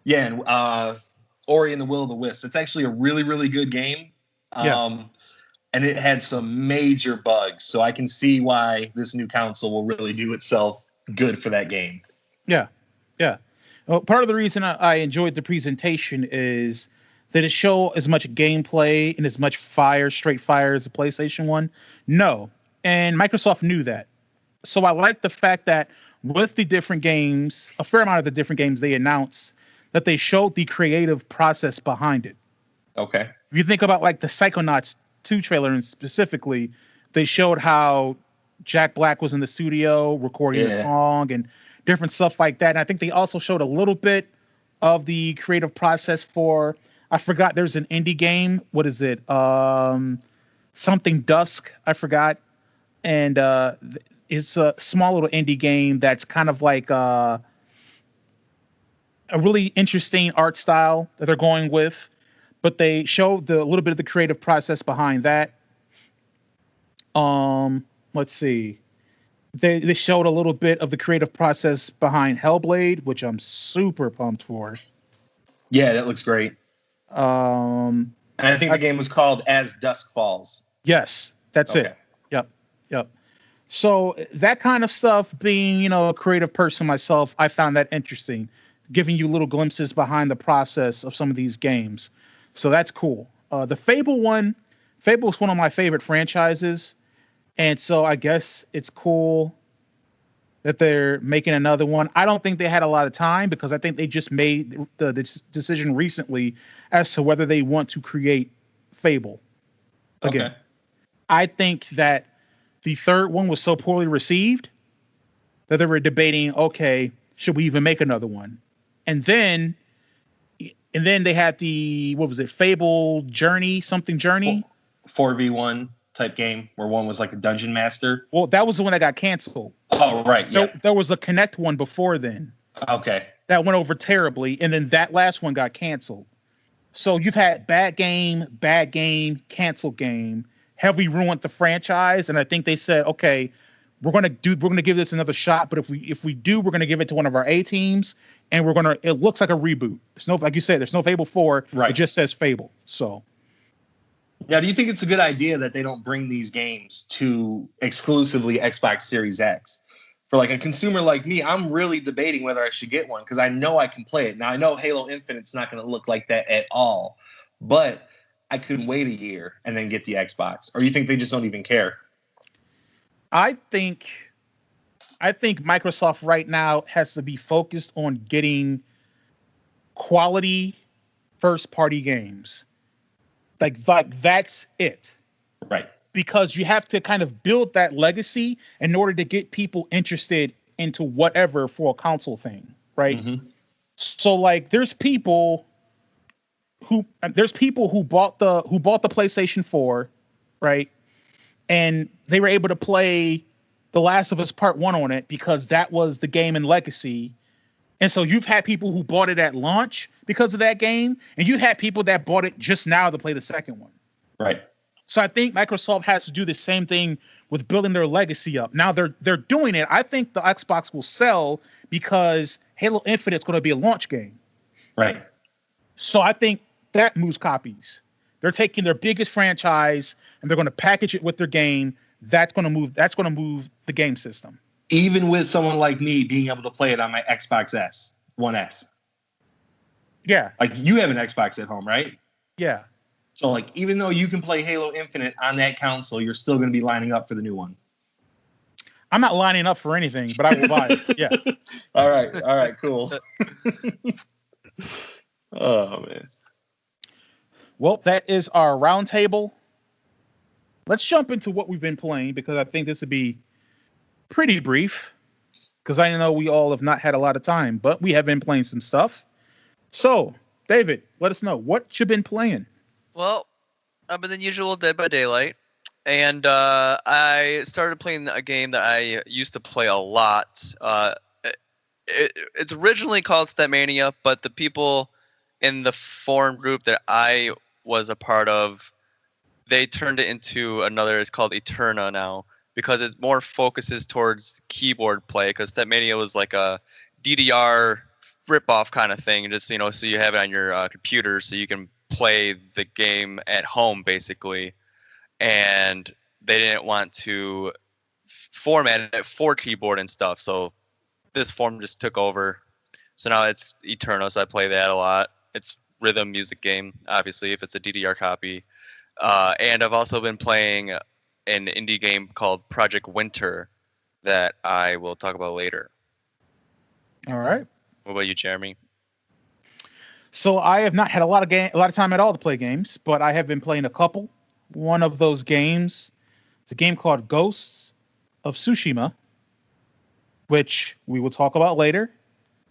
Ori and the Will of the Wisp. It's actually a really, really good game. And it had some major bugs. So I can see why this new console will really do itself good for that game. Yeah. Well, part of the reason I enjoyed the presentation is that it showed as much gameplay and as much straight fire as the PlayStation one. No. And Microsoft knew that. So I like the fact that with the different games, a fair amount of the different games they announced, that they showed the creative process behind it. Okay. If you think about like the Psychonauts 2 trailer, and specifically, they showed how Jack Black was in the studio recording a song and different stuff like that. And I think they also showed a little bit of the creative process for, I forgot, there's an indie game. What is it? Something Dusk. I forgot. And it's a small little indie game that's kind of like a really interesting art style that they're going with. But they showed a little bit of the creative process behind that. Let's see. They showed a little bit of the creative process behind Hellblade, which I'm super pumped for. Yeah, that looks great. And I think the game was called As Dusk Falls. Yes, that's it. Yep. So that kind of stuff, being, a creative person myself, I found that interesting, giving you little glimpses behind the process of some of these games. So that's cool. The Fable is one of my favorite franchises. And so I guess it's cool that they're making another one. I don't think they had a lot of time because I think they just made the decision recently as to whether they want to create Fable again. Okay. I think that the third one was so poorly received that they were debating, okay, should we even make another one? And then they had the, what was it, Fable Journey, something Journey? 4v1 type game where one was like a dungeon master. Well, that was the one that got canceled. Oh, right. Yeah. There was a Connect one before then. Okay. That went over terribly. And then that last one got canceled. So you've had bad game, canceled game. Have we ruined the franchise? And I think they said, okay, we're going to give this another shot. But if we do, we're going to give it to one of our A teams. And it looks like a reboot. There's no, like you said, there's no Fable 4. Right. It just says Fable. So. Now, do you think it's a good idea that they don't bring these games to exclusively Xbox Series X? For like a consumer like me, I'm really debating whether I should get one because I know I can play it. Now, I know Halo Infinite's not going to look like that at all, but I could wait a year and then get the Xbox. Or you think they just don't even care? I think Microsoft right now has to be focused on getting quality first-party games. Like that's it. Right. Because you have to kind of build that legacy in order to get people interested into whatever for a console thing, right? Mm-hmm. So like there's people who bought the PlayStation 4, right? And they were able to play The Last of Us Part 1 on it because that was the game in legacy. And so you've had people who bought it at launch because of that game, and you had people that bought it just now to play the second one. Right. So I think Microsoft has to do the same thing with building their legacy up. Now they're doing it. I think the Xbox will sell because Halo Infinite is going to be a launch game. Right. So I think that moves copies. They're taking their biggest franchise and they're going to package it with their game. That's going to move the game system. Even with someone like me being able to play it on my Xbox One S. Yeah. Like you have an Xbox at home, right? Yeah. So like even though you can play Halo Infinite on that console, you're still going to be lining up for the new one. I'm not lining up for anything, but I will buy it. Yeah. All right, cool. Oh man. Well, that is our roundtable. Let's jump into what we've been playing because I think this would be pretty brief because I know we all have not had a lot of time, but we have been playing some stuff. So, David, let us know what you've been playing. Well, I've been the usual Dead by Daylight, and I started playing a game that I used to play a lot. It's originally called Statmania, but the people in the forum group that I was a part of, they turned it into another. It's called Eterna now because it more focuses towards keyboard play. Because Statmania was like a DDR rip-off kind of thing, just so you have it on your computer, so you can play the game at home basically. And they didn't want to format it for keyboard and stuff, so this form just took over. So now it's Eterno, so I play that a lot. It's rhythm music game, obviously, if it's a DDR copy. And I've also been playing an indie game called Project Winter that I will talk about later. All right. What about you, Jeremy? So I have not had a lot of time at all to play games, but I have been playing a couple. One of those games is a game called Ghost of Tsushima, which we will talk about later.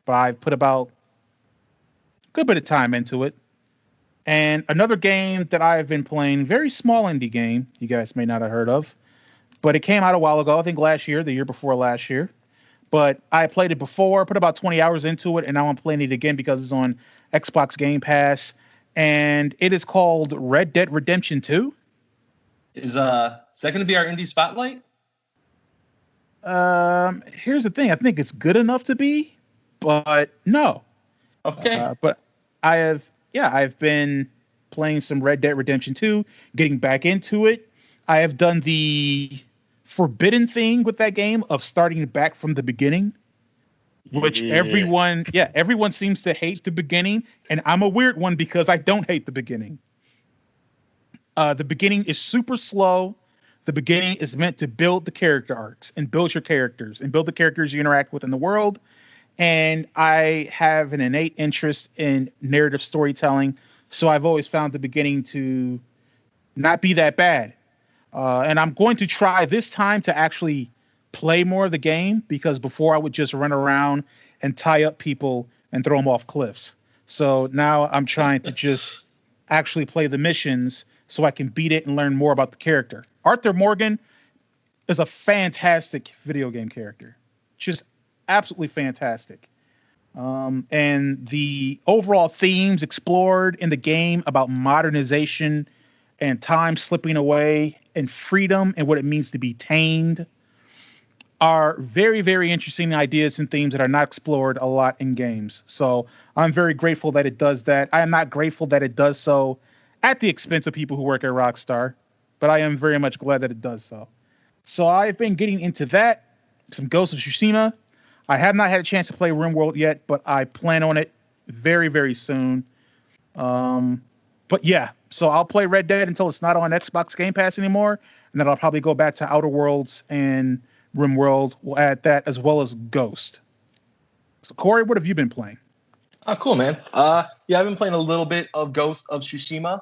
But I've put about a good bit of time into it. And another game that I've been playing, very small indie game, you guys may not have heard of, but it came out a while ago, I think last year, the year before last year. But I played it before, put about 20 hours into it, and now I'm playing it again because it's on Xbox Game Pass. And it is called Red Dead Redemption 2. Is that going to be our indie spotlight? Here's the thing. I think it's good enough to be, but no. Okay. But I've been playing some Red Dead Redemption 2, getting back into it. I have done the forbidden thing with that game of starting back from the beginning, which everyone seems to hate the beginning, and I'm a weird one because I don't hate the beginning. The beginning is super slow. The beginning is meant to build the character arcs and build your characters and build the characters you interact with in the world. And I have an innate interest in narrative storytelling, so I've always found the beginning to not be that bad. And I'm going to try this time to actually play more of the game because before I would just run around and tie up people and throw them off cliffs. So now I'm trying to just actually play the missions so I can beat it and learn more about the character. Arthur Morgan is a fantastic video game character. Just absolutely fantastic. And the overall themes explored in the game about modernization and time slipping away and freedom and what it means to be tamed are very, very interesting ideas and themes that are not explored a lot in games. So I'm very grateful that it does that. I am not grateful that it does so at the expense of people who work at Rockstar, but I am very much glad that it does so. So I've been getting into that, some Ghost of Tsushima. I have not had a chance to play RimWorld yet, but I plan on it very, very soon. But yeah, so I'll play Red Dead until it's not on Xbox Game Pass anymore, and then I'll probably go back to Outer Worlds and RimWorld. We'll add that as well as Ghost. So Cory, what have you been playing? Oh, cool, man. I've been playing a little bit of Ghost of Tsushima.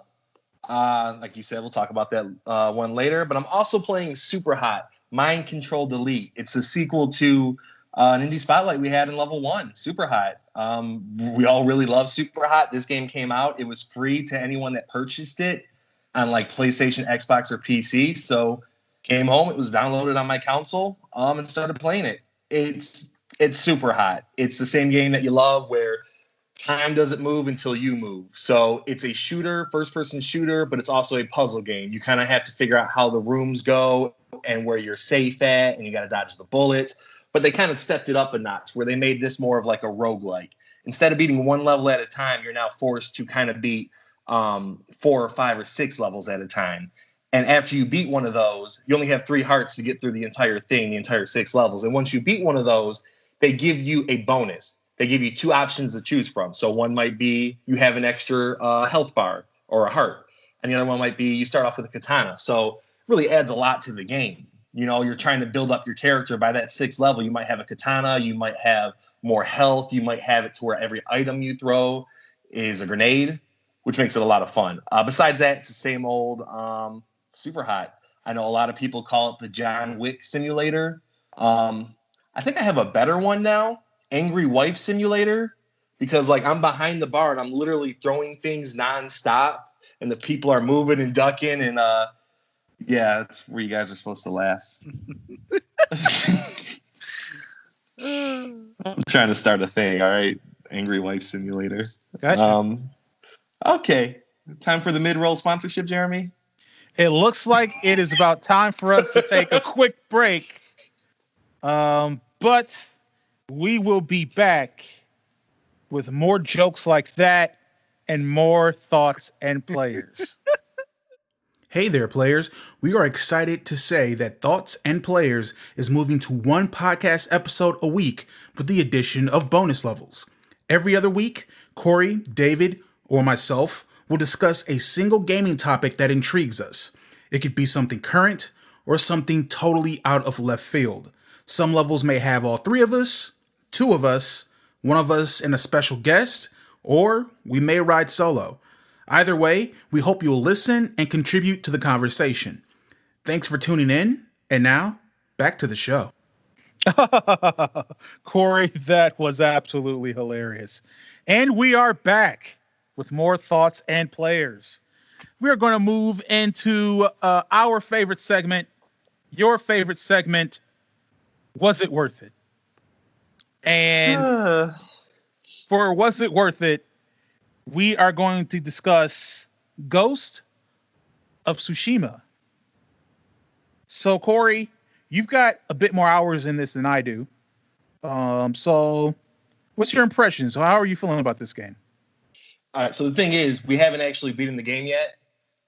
Like you said, we'll talk about that one later. But I'm also playing Super Hot, Mind Control Delete. It's a sequel to an indie spotlight we had in level 1, Super Hot. We all really love Super Hot. This game came out. It was free to anyone that purchased it on like PlayStation, Xbox, or PC. So came home, it was downloaded on my console, and started playing it. It's super hot. It's the same game that you love where time doesn't move until you move. So it's a shooter, first-person shooter, but it's also a puzzle game. You kind of have to figure out how the rooms go and where you're safe at, and you got to dodge the bullets. But they kind of stepped it up a notch where they made this more of like a roguelike. Instead of beating one level at a time, you're now forced to kind of beat 4 or 5 or 6 levels at a time. And after you beat one of those, you only have 3 hearts to get through the entire thing, the entire 6 levels. And once you beat one of those, they give you a bonus. They give you 2 options to choose from. So one might be you have an extra health bar or a heart. And the other one might be you start off with a katana. So it really adds a lot to the game. You know, you're trying to build up your character. By that 6th level, you might have a katana. You might have more health. You might have it to where every item you throw is a grenade. which makes it a lot of fun. Besides that, it's the same old Super Hot. I know a lot of people call it the John Wick simulator. I think I have a better one now, Angry Wife Simulator, because like I'm behind the bar and I'm literally throwing things nonstop, and the people are moving and ducking, and yeah, that's where you guys are supposed to laugh. I'm trying to start a thing, all right? Angry Wife Simulator. Gotcha. Okay, time for the mid-roll sponsorship, Jeremy. It looks like it is about time for us to take a quick break. But we will be back with more jokes like that and more thoughts and players. Hey there, players. We are excited to say that Thoughts and Players is moving to one podcast episode a week with the addition of bonus levels. Every other week, Cory, David, or myself will discuss a single gaming topic that intrigues us. It could be something current or something totally out of left field. Some levels may have all three of us, two of us, one of us and a special guest, or we may ride solo. Either way, we hope you'll listen and contribute to the conversation. Thanks for tuning in, and now, back to the show. Cory, that was absolutely hilarious. And we are back with more thoughts and players. We are going to move into our favorite segment, your favorite segment, Was It Worth It? And for Was It Worth It, we are going to discuss Ghost of Tsushima. So, Cory, you've got a bit more hours in this than I do. So what's your impressions? How are you feeling about this game? All right, so the thing is, we haven't actually beaten the game yet,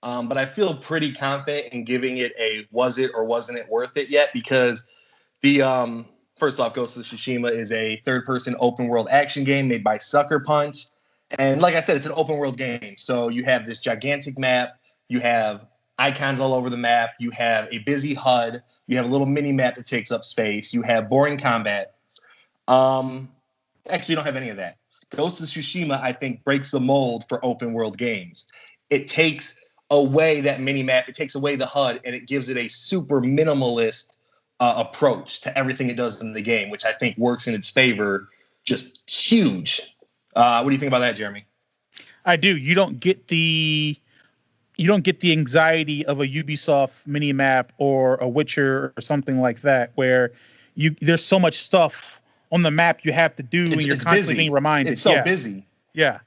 but I feel pretty confident in giving it a was it or wasn't it worth it yet, because the first off, Ghost of Tsushima is a third-person open-world action game made by Sucker Punch. And like I said, it's an open-world game. So you have this gigantic map. You have icons all over the map. You have a busy HUD. You have a little mini-map that takes up space. You have boring combat. Actually, you don't have any of that. Ghost of Tsushima, I think, breaks the mold for open-world games. It takes away that mini-map. It takes away the HUD, and it gives it a super minimalist approach to everything it does in the game, which I think works in its favor. Just huge. What do you think about that, Jeremy? I do. You don't get the anxiety of a Ubisoft mini map or a Witcher or something like that, where there's so much stuff on the map you have to do, and you're constantly busy. being reminded. It's so busy. Yeah.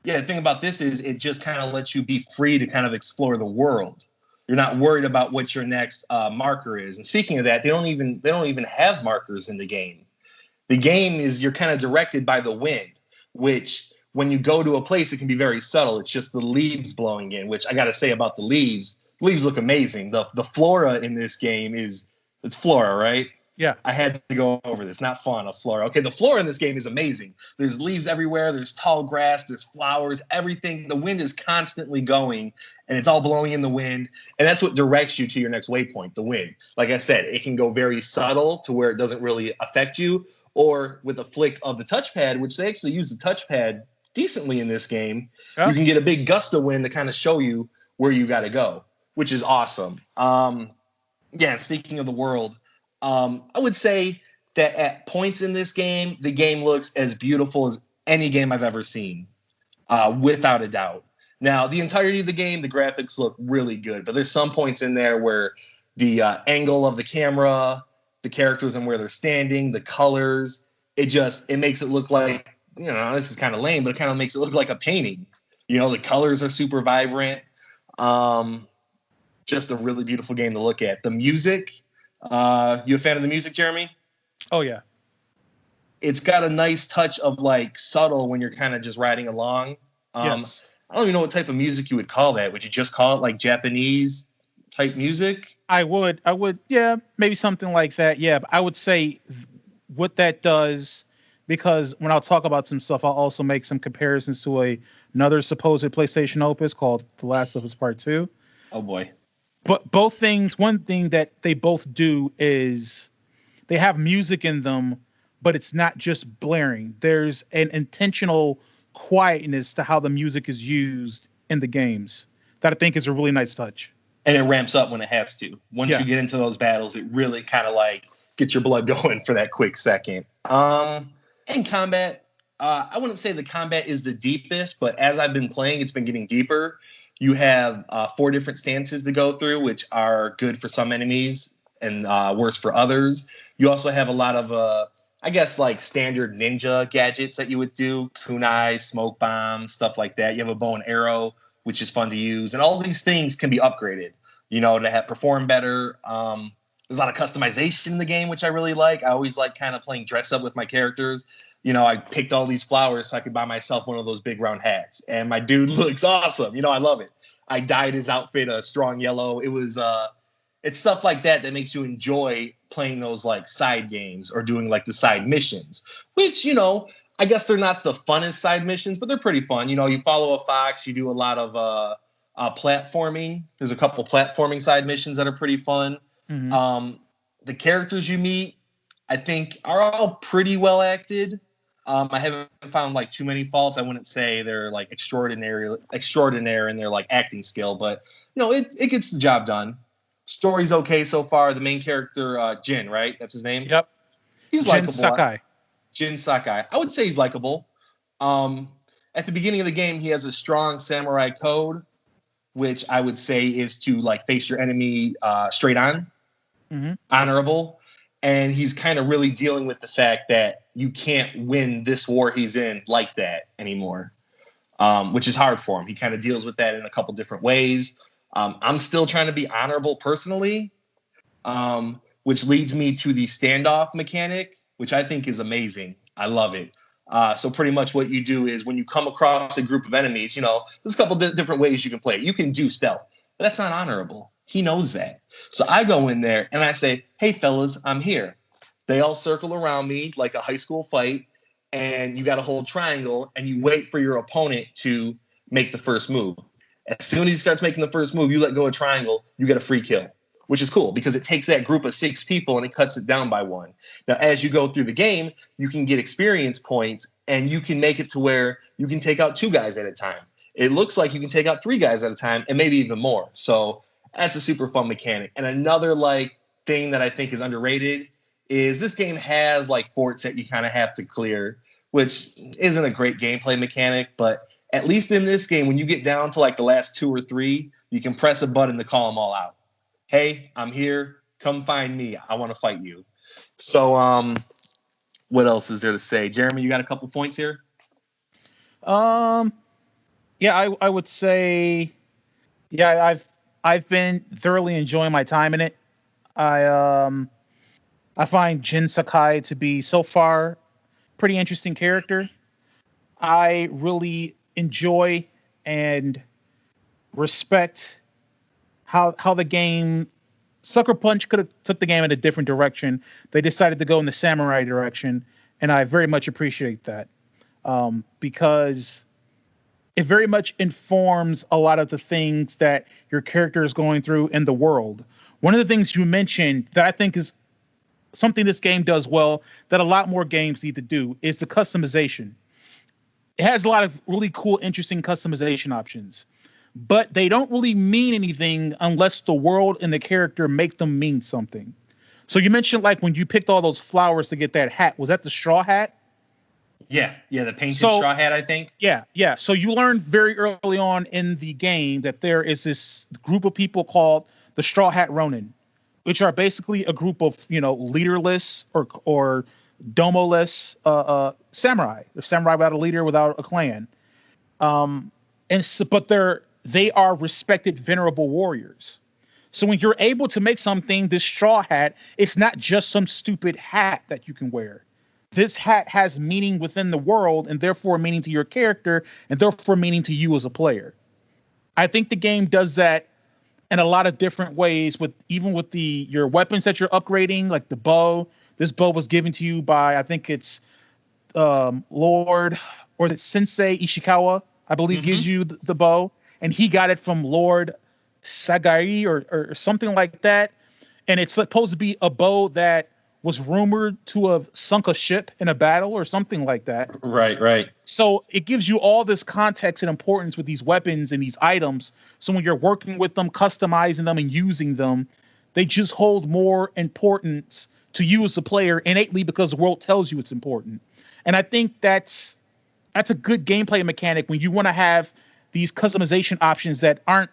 Yeah. The thing about this is it just kind of lets you be free to kind of explore the world. You're not worried about what your next marker is. And speaking of that, they don't even have markers in the game. The game is, you're kind of directed by the wind, which when you go to a place, it can be very subtle. It's just the leaves blowing in, which I got to say about the leaves look amazing. The flora in this game it's flora, right? Yeah. I had to go over this. Not fauna, flora. Okay, the flora in this game is amazing. There's leaves everywhere. There's tall grass. There's flowers, everything. The wind is constantly going, and it's all blowing in the wind. And that's what directs you to your next waypoint, the wind. Like I said, it can go very subtle to where it doesn't really affect you, or with a flick of the touchpad, which they actually use the touchpad decently in this game, you can get a big gust of wind to kind of show you where you got to go, which is awesome. Yeah, speaking of the world, I would say that at points in this game, the game looks as beautiful as any game I've ever seen, without a doubt. Now, the entirety of the game, the graphics look really good, but there's some points in there where the angle of the camera, the characters and where they're standing, the colors, it makes it look like, this is kind of lame, but it kind of makes it look like a painting. The colors are super vibrant. Just a really beautiful game to look at. The music, you a fan of the music, Jeremy? Oh, yeah. It's got a nice touch of like subtle when you're kind of just riding along. Yes. I don't even know what type of music you would call that. Would you just call it like Japanese type music? I would, yeah, maybe something like that. Yeah, but I would say what that does, because when I'll talk about some stuff, I'll also make some comparisons to another supposed PlayStation opus called The Last of Us Part 2. Oh, boy. But both things, one thing that they both do is they have music in them, but it's not just blaring. There's an intentional quietness to how the music is used in the games that I think is a really nice touch. And it ramps up when it has to. Once you get into those battles, it really kind of like gets your blood going for that quick second. In combat, I wouldn't say the combat is the deepest, but as I've been playing, it's been getting deeper. You have 4 different stances to go through, which are good for some enemies and worse for others. You also have a lot of, I guess, like standard ninja gadgets that you would do, kunai, smoke bombs, stuff like that. You have a bow and arrow, which is fun to use. And all these things can be upgraded, to have perform better. There's a lot of customization in the game, which I really like. I always like kind of playing dress up with my characters. I picked all these flowers so I could buy myself one of those big round hats. And my dude looks awesome. I love it. I dyed his outfit a strong yellow. It's stuff like that makes you enjoy playing those like side games or doing like the side missions, which, I guess they're not the funnest side missions, but they're pretty fun. You follow a fox, you do a lot of platforming. There's a couple platforming side missions that are pretty fun. Mm-hmm. The characters you meet, I think, are all pretty well acted. I haven't found like too many faults. I wouldn't say they're like extraordinary in their like acting skill, but it gets the job done. Story's okay so far. The main character, Jin, right? That's his name. Yep. He's likable. Jin Sakai. I would say he's likable. At the beginning of the game, he has a strong samurai code, which I would say is to like face your enemy straight on, honorable. And he's kind of really dealing with the fact that you can't win this war he's in like that anymore, which is hard for him. He kind of deals with that in a couple different ways. I'm still trying to be honorable personally, which leads me to the standoff mechanic, which I think is amazing. I love it. So pretty much what you do is when you come across a group of enemies, there's a couple different ways you can play it. You can do stealth, but that's not honorable. He knows that. So I go in there and I say, hey, fellas, I'm here. They all circle around me like a high school fight, and you got to hold triangle, and you wait for your opponent to make the first move. As soon as he starts making the first move, you let go of triangle, you get a free kill, which is cool because it takes that group of 6 people and it cuts it down by 1. Now, as you go through the game, you can get experience points, and you can make it to where you can take out 2 guys at a time. It looks like you can take out 3 guys at a time and maybe even more. So that's a super fun mechanic. And another like thing that I think is underrated is this game has like forts that you kind of have to clear, which isn't a great gameplay mechanic, but at least in this game, when you get down to like the last 2 or 3, you can press a button to call them all out. Hey, I'm here. Come find me. I want to fight you. So what else is there to say? Jeremy, you got a couple points here? Yeah, I would say, yeah, I've been thoroughly enjoying my time in it. I find Jin Sakai to be so far pretty interesting character. I really enjoy and respect how the game Sucker Punch could have took the game in a different direction. They decided to go in the samurai direction, and I very much appreciate that because it very much informs a lot of the things that your character is going through in the world. One of the things you mentioned that I think is something this game does well that a lot more games need to do is the customization. It has a lot of really cool, interesting customization options, but they don't really mean anything unless the world and the character make them mean something. So you mentioned like when you picked all those flowers to get that hat, was that the straw hat? Yeah, the painted straw hat, I think. Yeah. So you learned very early on in the game that there is this group of people called the Straw Hat Ronin, which are basically a group of, leaderless or domoless samurai. They're samurai without a leader, without a clan. But they are respected, venerable warriors. So when you're able to make something, this straw hat, it's not just some stupid hat that you can wear. This hat has meaning within the world, and therefore meaning to your character, and therefore meaning to you as a player. I think the game does that in a lot of different ways, with your weapons that you're upgrading, like the bow. This bow was given to you by, I think it's Lord, or is it Sensei Ishikawa, I believe, gives you the bow, and he got it from Lord Sagai or something like that. And it's supposed to be a bow that was rumored to have sunk a ship in a battle or something like that. Right. So it gives you all this context and importance with these weapons and these items. So when you're working with them, customizing them, and using them, they just hold more importance to you as a player innately because the world tells you it's important. And I think that's a good gameplay mechanic when you want to have these customization options that aren't.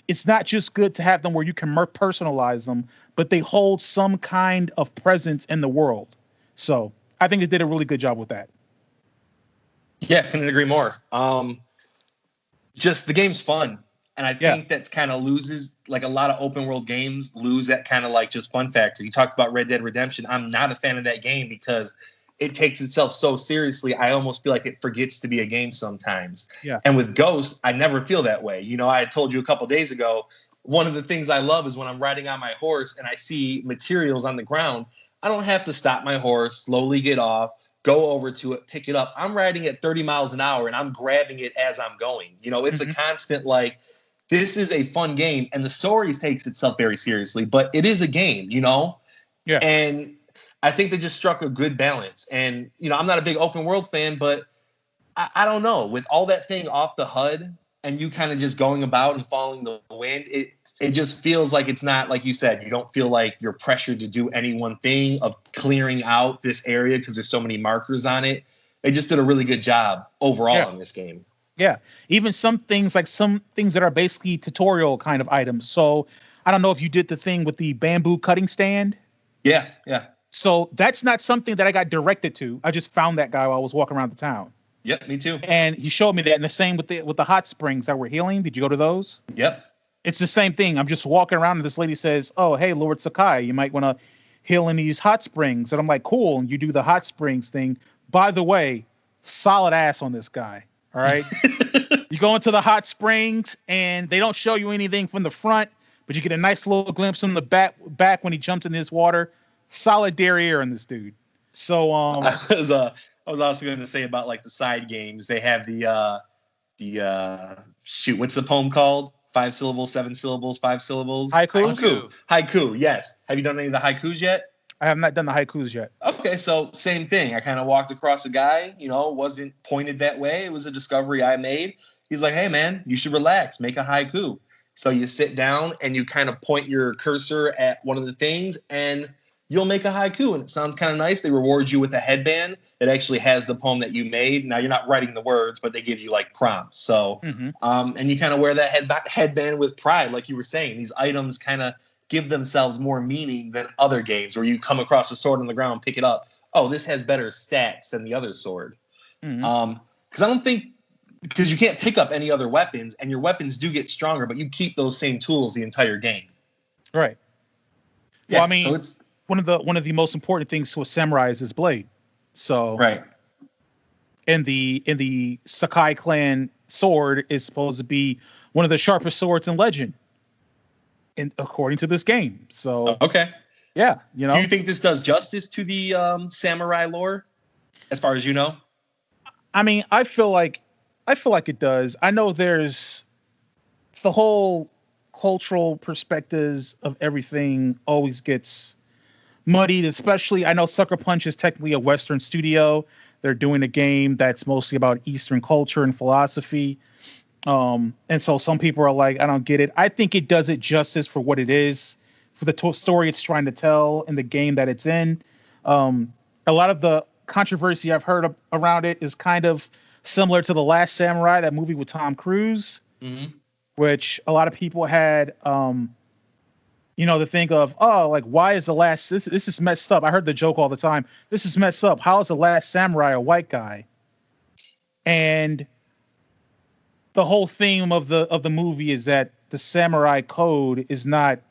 It's not just good to have them where you can personalize them, but they hold some kind of presence in the world. So I think they did a really good job with that. Yeah, couldn't agree more. Just the game's fun. And I think that's kind of loses, like a lot of open world games lose that kind of like just fun factor. You talked about Red Dead Redemption. I'm not a fan of that game because it takes itself so seriously. I almost feel like it forgets to be a game sometimes. Yeah. And with Ghost, I never feel that way. You know, I had told you a couple days ago, one of the things I love is when I'm riding on my horse and I see materials on the ground, I don't have to stop my horse, slowly get off, go over to it, pick it up. I'm riding at 30 miles an hour and I'm grabbing it as I'm going. You know, it's a constant like, this is a fun game. And the story takes itself very seriously, but it is a game, you know? Yeah. And I think they just struck a good balance. And, you know, I'm not a big open world fan, but I don't know. With all that thing off the HUD and you kind of just going about and following the wind, it just feels like it's not, like you said, you don't feel like you're pressured to do any one thing of clearing out this area because there's so many markers on it. They just did a really good job overall in this game. Yeah. Even some things that are basically tutorial kind of items. So I don't know if you did the thing with the bamboo cutting stand. Yeah. So that's not something that I got directed to. I just found that guy while I was walking around the town. Yep, me too. And he showed me that. And the same with the hot springs that were healing. Did you go to those? Yep. It's the same thing. I'm just walking around and this lady says, "Oh, hey, Lord Sakai, you might want to heal in these hot springs." And I'm like, "Cool." And you do the hot springs thing. By the way, solid ass on this guy. All right. You go into the hot springs and they don't show you anything from the front, but you get a nice little glimpse from the back when he jumps in this water. Solid derriere in this dude. So I was also going to say about like the side games. They have the shoot, what's the poem called? 5 syllables, 7 syllables, 5 syllables. Haiku. Yes. Have you done any of the haikus yet? I have not done the haikus yet. Okay, so same thing. I kind of walked across a guy, you know, wasn't pointed that way. It was a discovery I made. He's like, "Hey man, you should relax, make a haiku." So you sit down and you kind of point your cursor at one of the things and you'll make a haiku, and it sounds kind of nice. They reward you with a headband that actually has the poem that you made. Now, you're not writing the words, but they give you like prompts. So, and you kind of wear that headband with pride, like you were saying. These items kind of give themselves more meaning than other games where you come across a sword on the ground, pick it up. Oh, this has better stats than the other sword. Because I don't think, because you can't pick up any other weapons, and your weapons do get stronger, but you keep those same tools the entire game. Right. Yeah, well, I mean, so it's one of the most important things to a samurai is his blade. So right. In the Sakai clan, sword is supposed to be one of the sharpest swords in Legend, according to this game. So okay. Yeah, you know. Do you think this does justice to the samurai lore, as far as you know? I mean, I feel like it does. I know there's the whole cultural perspectives of everything always gets muddied, especially I know Sucker Punch is technically a Western studio. They're doing a game that's mostly about Eastern culture and philosophy. And so some people are like, I don't get it. I think it does it justice for what it is, for the story it's trying to tell and the game that it's in. A lot of the controversy I've heard around it is kind of similar to The Last Samurai, that movie with Tom Cruise, which a lot of people had, to think of, oh, like, why is this is messed up. I heard the joke all the time. This is messed up. How is The Last Samurai a white guy? And the whole theme of the movie is that the samurai code is not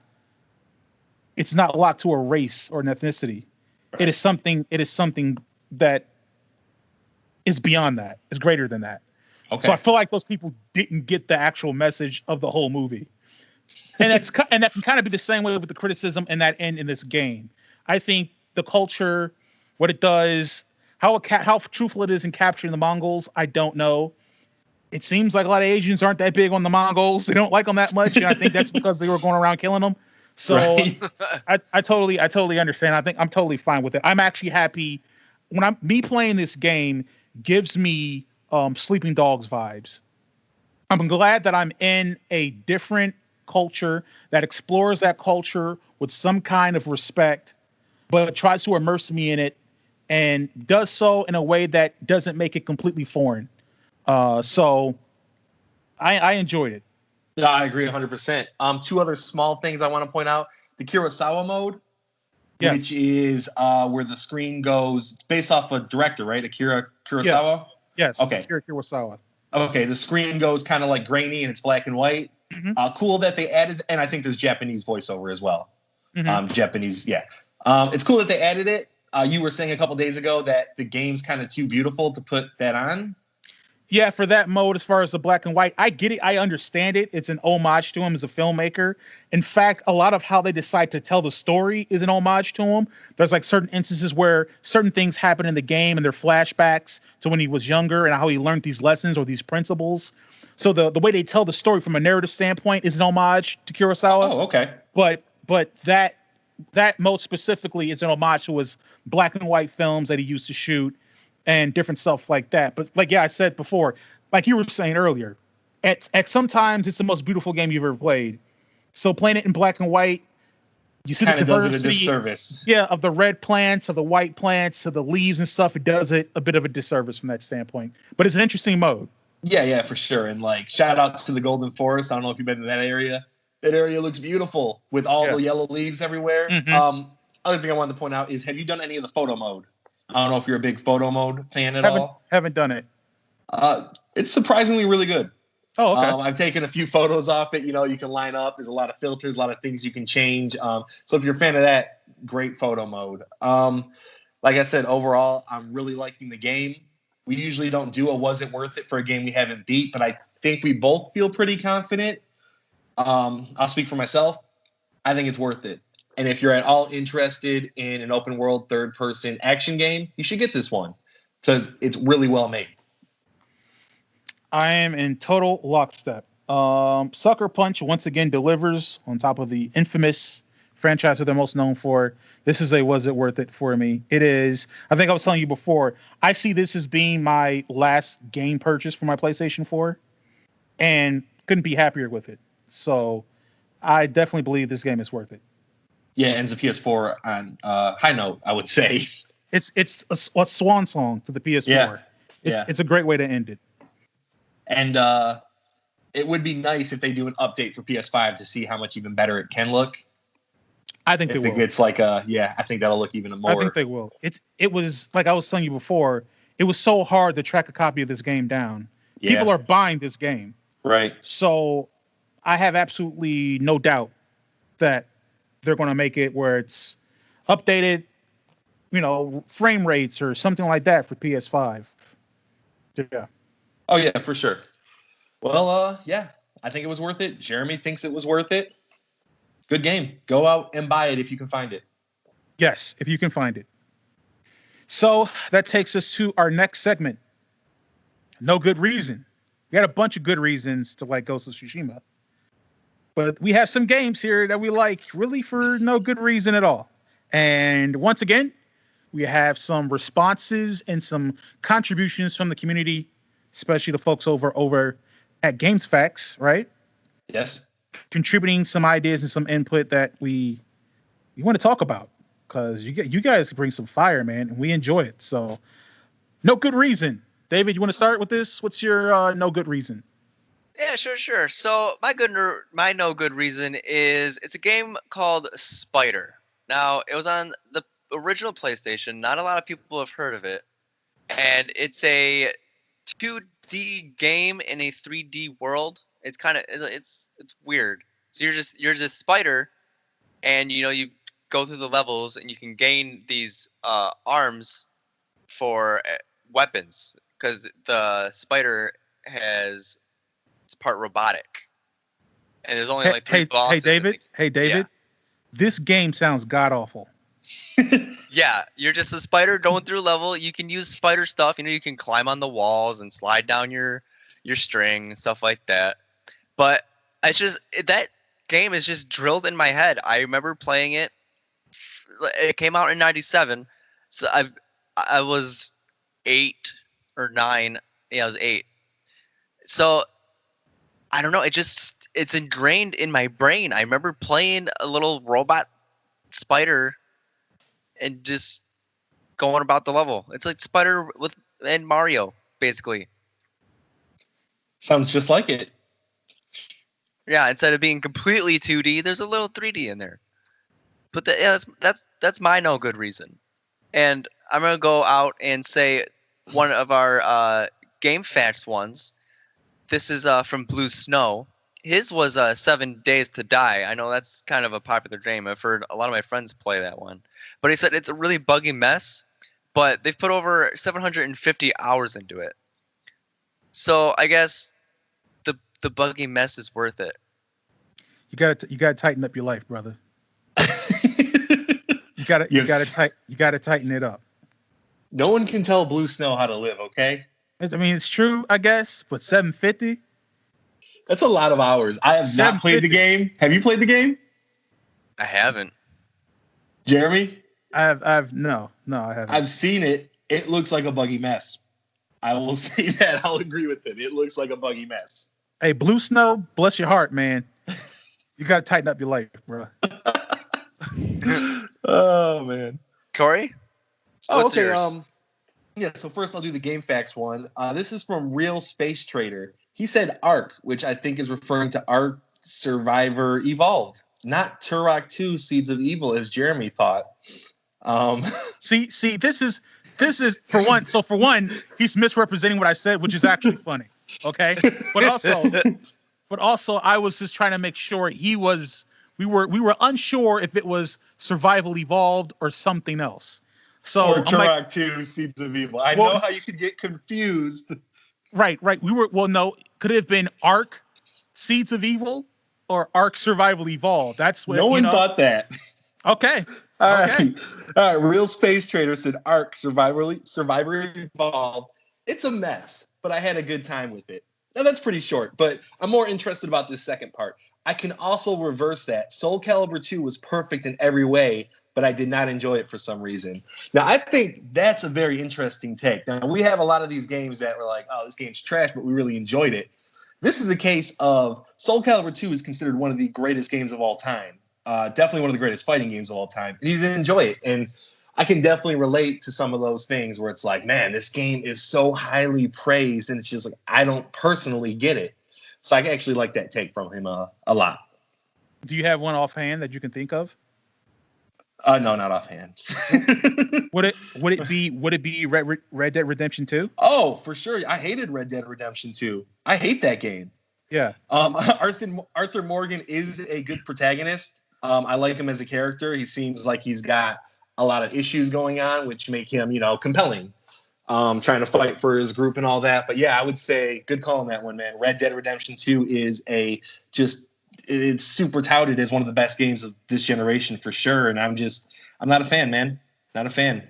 locked to a race or an ethnicity. Right. It is something that is beyond that. It's greater than that. Okay. So I feel like those people didn't get the actual message of the whole movie. And that can kind of be the same way with the criticism and that end in this game. I think the culture, what it does, how truthful it is in capturing the Mongols, I don't know. It seems like a lot of Asians aren't that big on the Mongols. They don't like them that much, and I think that's because they were going around killing them. So Right. I totally understand. I think I'm totally fine with it. I'm actually happy when I'm me playing this game gives me Sleeping Dogs vibes. I'm glad that I'm in a different culture that explores that culture with some kind of respect, but tries to immerse me in it and does so in a way that doesn't make it completely foreign. So I enjoyed it. Yeah, I agree 100%. Two other small things I want to point out. The Kurosawa mode, Yes. which is where the screen goes. It's based off a director, right? Akira Kurosawa? Yes. Okay. Akira Kurosawa. Okay, the screen goes kind of like grainy and it's black and white. Mhm. Cool that they added, and I think there's Japanese voiceover as well. Mhm. Japanese, yeah. It's cool that they added it. You were saying a couple days ago that the game's kind of too beautiful to put that on. Yeah, for that mode, as far as the black and white, I get it. I understand it. It's an homage to him as a filmmaker. In fact, a lot of how they decide to tell the story is an homage to him. There's like certain instances where certain things happen in the game and they're flashbacks to when he was younger and how he learned these lessons or these principles. So the way they tell the story from a narrative standpoint is an homage to Kurosawa. Oh, okay. But that mode specifically is an homage to his black and white films that he used to shoot and different stuff like that. But like, yeah, I said before, like you were saying earlier, at sometimes it's the most beautiful game you've ever played. So playing it in black and white, you see the Kind of does it a diversity, disservice. yeah, of the red plants, of the white plants, of the leaves and stuff. It does it a bit of a disservice from that standpoint. But it's an interesting mode. Yeah, for sure. And like, shout out to the Golden Forest. I don't know if you've been to that area. That area looks beautiful with all the yellow leaves everywhere. Mhm. Other thing I wanted to point out is, have you done any of the photo mode? I don't know if you're a big photo mode fan at all. Haven't done it. It's surprisingly really good. Oh, okay. I've taken a few photos off it. You know, you can line up. There's a lot of filters, a lot of things you can change. So if you're a fan of that, great photo mode. Like I said, overall, I'm really liking the game. We usually don't do a was it worth it for a game we haven't beat, but I think we both feel pretty confident. I'll speak for myself. I think it's worth it. And if you're at all interested in an open world third person action game, you should get this one because it's really well made. I am in total lockstep. Sucker Punch once again delivers on top of the infamous franchise that they're most known for. This is a was it worth it for me. It is. I think I was telling you before, I see this as being my last game purchase for my PlayStation 4 and couldn't be happier with it. So I definitely believe this game is worth it. Yeah, ends the PS4 on high note, I would say. It's a swan song to the PS4. Yeah. It's a great way to end it. And it would be nice if they do an update for PS5 to see how much even better it can look. I think they will. It's like I think that'll look even more. I think they will. It was like I was telling you before. It was so hard to track a copy of this game down. Yeah. People are buying this game, right. so I have absolutely no doubt that they're going to make it where it's updated, frame rates or something like that for PS5. Yeah. Oh yeah, for sure. Well, yeah, I think it was worth it. Jeremy thinks it was worth it. Good game. Go out and buy it if you can find it. Yes, if you can find it. So that takes us to our next segment. No good reason. We had a bunch of good reasons to like Ghost of Tsushima. But we have some games here that we like really for no good reason at all. And once again, we have some responses and some contributions from the community, especially the folks over at Games Facts, right? Yes. Contributing some ideas and some input that we want to talk about because you guys bring some fire, man, and we enjoy it. So, no good reason. David, you want to start with this? What's your no good reason? Yeah, sure. So my no good reason is it's a game called Spider. Now, it was on the original PlayStation. Not a lot of people have heard of it. And it's a 2D game in a 3D world. It's kind of it's weird. So you're just Spider, and you go through the levels and you can gain these arms for weapons because the Spider it's part robotic, and there's only like three bosses. Hey David, Yeah. This game sounds god awful. Yeah, you're just a spider going through a level. You can use spider stuff. You can climb on the walls and slide down your string and stuff like that. But it's just that game is just drilled in my head. I remember playing it. It came out in '97, so I was 8 or 9. Yeah, I was 8. So I don't know. It's ingrained in my brain. I remember playing a little robot spider and just going about the level. It's like Spider and Mario, basically. Sounds just like it. Yeah, instead of being completely 2D, there's a little 3D in there. But that's my no good reason. And I'm gonna go out and say one of our Game Facts ones. This is from Blue Snow. His was 7 Days to Die. I know that's kind of a popular game. I've heard a lot of my friends play that one. But he said it's a really buggy mess, but they've put over 750 hours into it. So I guess the buggy mess is worth it. You gotta tighten up your life, brother. You gotta tighten it up. No one can tell Blue Snow how to live, okay? I mean, it's true, I guess, but 750? That's a lot of hours. I have not played the game. Have you played the game? I haven't. Jeremy? No, I haven't. I've seen it. It looks like a buggy mess. I will say that. I'll agree with it. It looks like a buggy mess. Hey, Blue Snow, bless your heart, man. You gotta tighten up your life, bro. Oh man. Cory? What's yours? Yeah, so first I'll do the Game Facts one. This is from Real Space Trader. He said Ark, which I think is referring to Ark Survivor Evolved, not Turok 2 Seeds of Evil, as Jeremy thought. See, this is for one. So for one, he's misrepresenting what I said, which is actually funny. Okay, but also, I was just trying to make sure we were unsure if it was Survival Evolved or something else. So or Turok 2 Seeds of Evil. I know how you could get confused. Right. No, could it have been Ark Seeds of Evil or Ark Survival Evolved? That's what no one thought that. Okay. All right. Real Space Trader said Ark Survivor Evolved. It's a mess, but I had a good time with it. Now that's pretty short, but I'm more interested about this second part. I can also reverse that. Soul Calibur 2 was perfect in every way, but I did not enjoy it for some reason. Now, I think that's a very interesting take. Now, we have a lot of these games that were like, oh, this game's trash, but we really enjoyed it. This is a case of Soul Calibur 2 is considered one of the greatest games of all time. Definitely one of the greatest fighting games of all time. And you didn't enjoy it. And I can definitely relate to some of those things where it's like, man, this game is so highly praised, and it's just like, I don't personally get it. So I actually like that take from him a lot. Do you have one offhand that you can think of? No, not offhand. Would it be Red Dead Redemption 2? Oh, for sure. I hated Red Dead Redemption 2. I hate that game. Yeah. Arthur Morgan is a good protagonist. I like him as a character. He seems like he's got a lot of issues going on, which make him, compelling. Trying to fight for his group and all that. But yeah, I would say good call on that one, man. Red Dead Redemption 2 is it's super touted as one of the best games of this generation for sure. And I'm not a fan, man. Not a fan.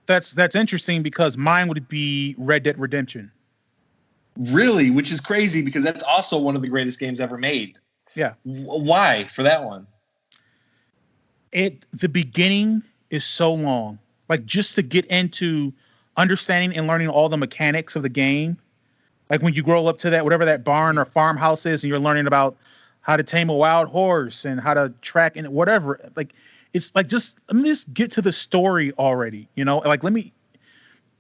That's interesting because mine would be Red Dead Redemption. Really? Which is crazy because that's also one of the greatest games ever made. Yeah. Why for that one? The beginning is so long. Like just to get into understanding and learning all the mechanics of the game. Like when you grow up to that, whatever that barn or farmhouse is, and you're learning about how to tame a wild horse and how to track and whatever. Like, it's like, let me just get to the story already, Like,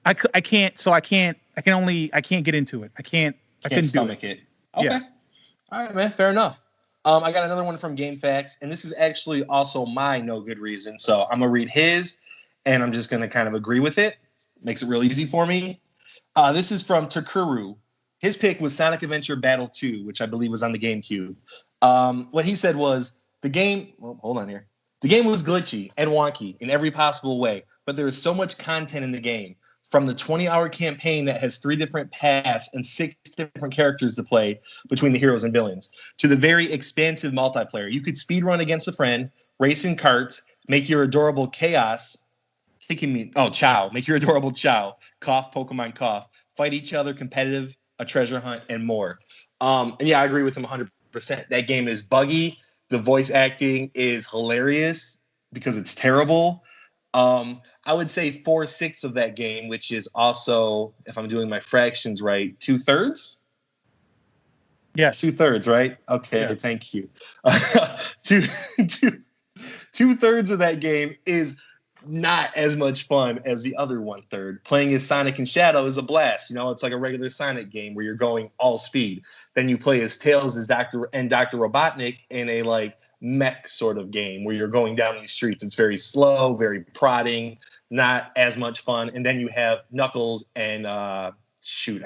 I can't get into it. I can't stomach it. Okay. Yeah. All right, man. Fair enough. I got another one from Game Facts, and this is actually also my no good reason. So I'm going to read his, and I'm just going to kind of agree with it. Makes it real easy for me. This is from Takuru. His pick was Sonic Adventure Battle 2, which I believe was on the GameCube. What he said was, the game was glitchy and wonky in every possible way, but there is so much content in the game. From the 20-hour campaign that has 3 different paths and 6 different characters to play between the heroes and villains, to the very expansive multiplayer. You could speedrun against a friend, race in carts, make your adorable Chaos, Chow, make your adorable Chow, cough, Pokemon cough, fight each other, competitive, a treasure hunt, and more. And yeah, I agree with him 100%. 100%. That game is buggy. The voice acting is hilarious because it's terrible. I would say 4/6 of that game, which is also, if I'm doing my fractions right, 2/3. Yes. 2/3, right? Okay, Yes. Thank you. two, two, 2/3 of that game is not as much fun as the other 1/3. Playing as Sonic and Shadow is a blast. It's like a regular Sonic game where you're going all speed. Then you play as Tails as Dr. Robotnik in a like mech sort of game where you're going down these streets. It's very slow, very prodding, not as much fun. And then you have Knuckles and I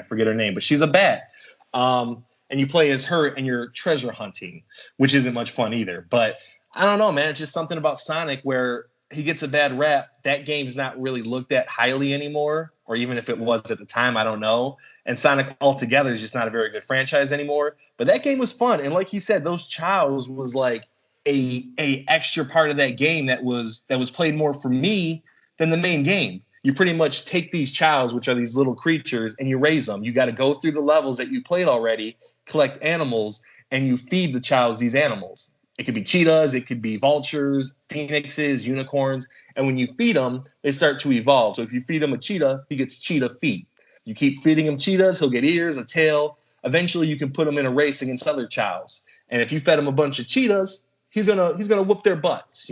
forget her name, but she's a bat. And you play as her and you're treasure hunting, which isn't much fun either. But I don't know, man. It's just something about Sonic where he gets a bad rap. That game's not really looked at highly anymore, or even if it was at the time, I don't know. And Sonic altogether is just not a very good franchise anymore. But that game was fun. And like he said, those chows was like a extra part of that game that was played more for me than the main game. You pretty much take these chows, which are these little creatures, and you raise them. You got to go through the levels that you played already, collect animals, and you feed the chows these animals. It could be cheetahs, it could be vultures, phoenixes, unicorns. And when you feed them, they start to evolve. So if you feed him a cheetah, he gets cheetah feet. You keep feeding him cheetahs, he'll get ears, a tail. Eventually, you can put him in a race against other chows. And if you fed him a bunch of cheetahs, he's gonna whoop their butts,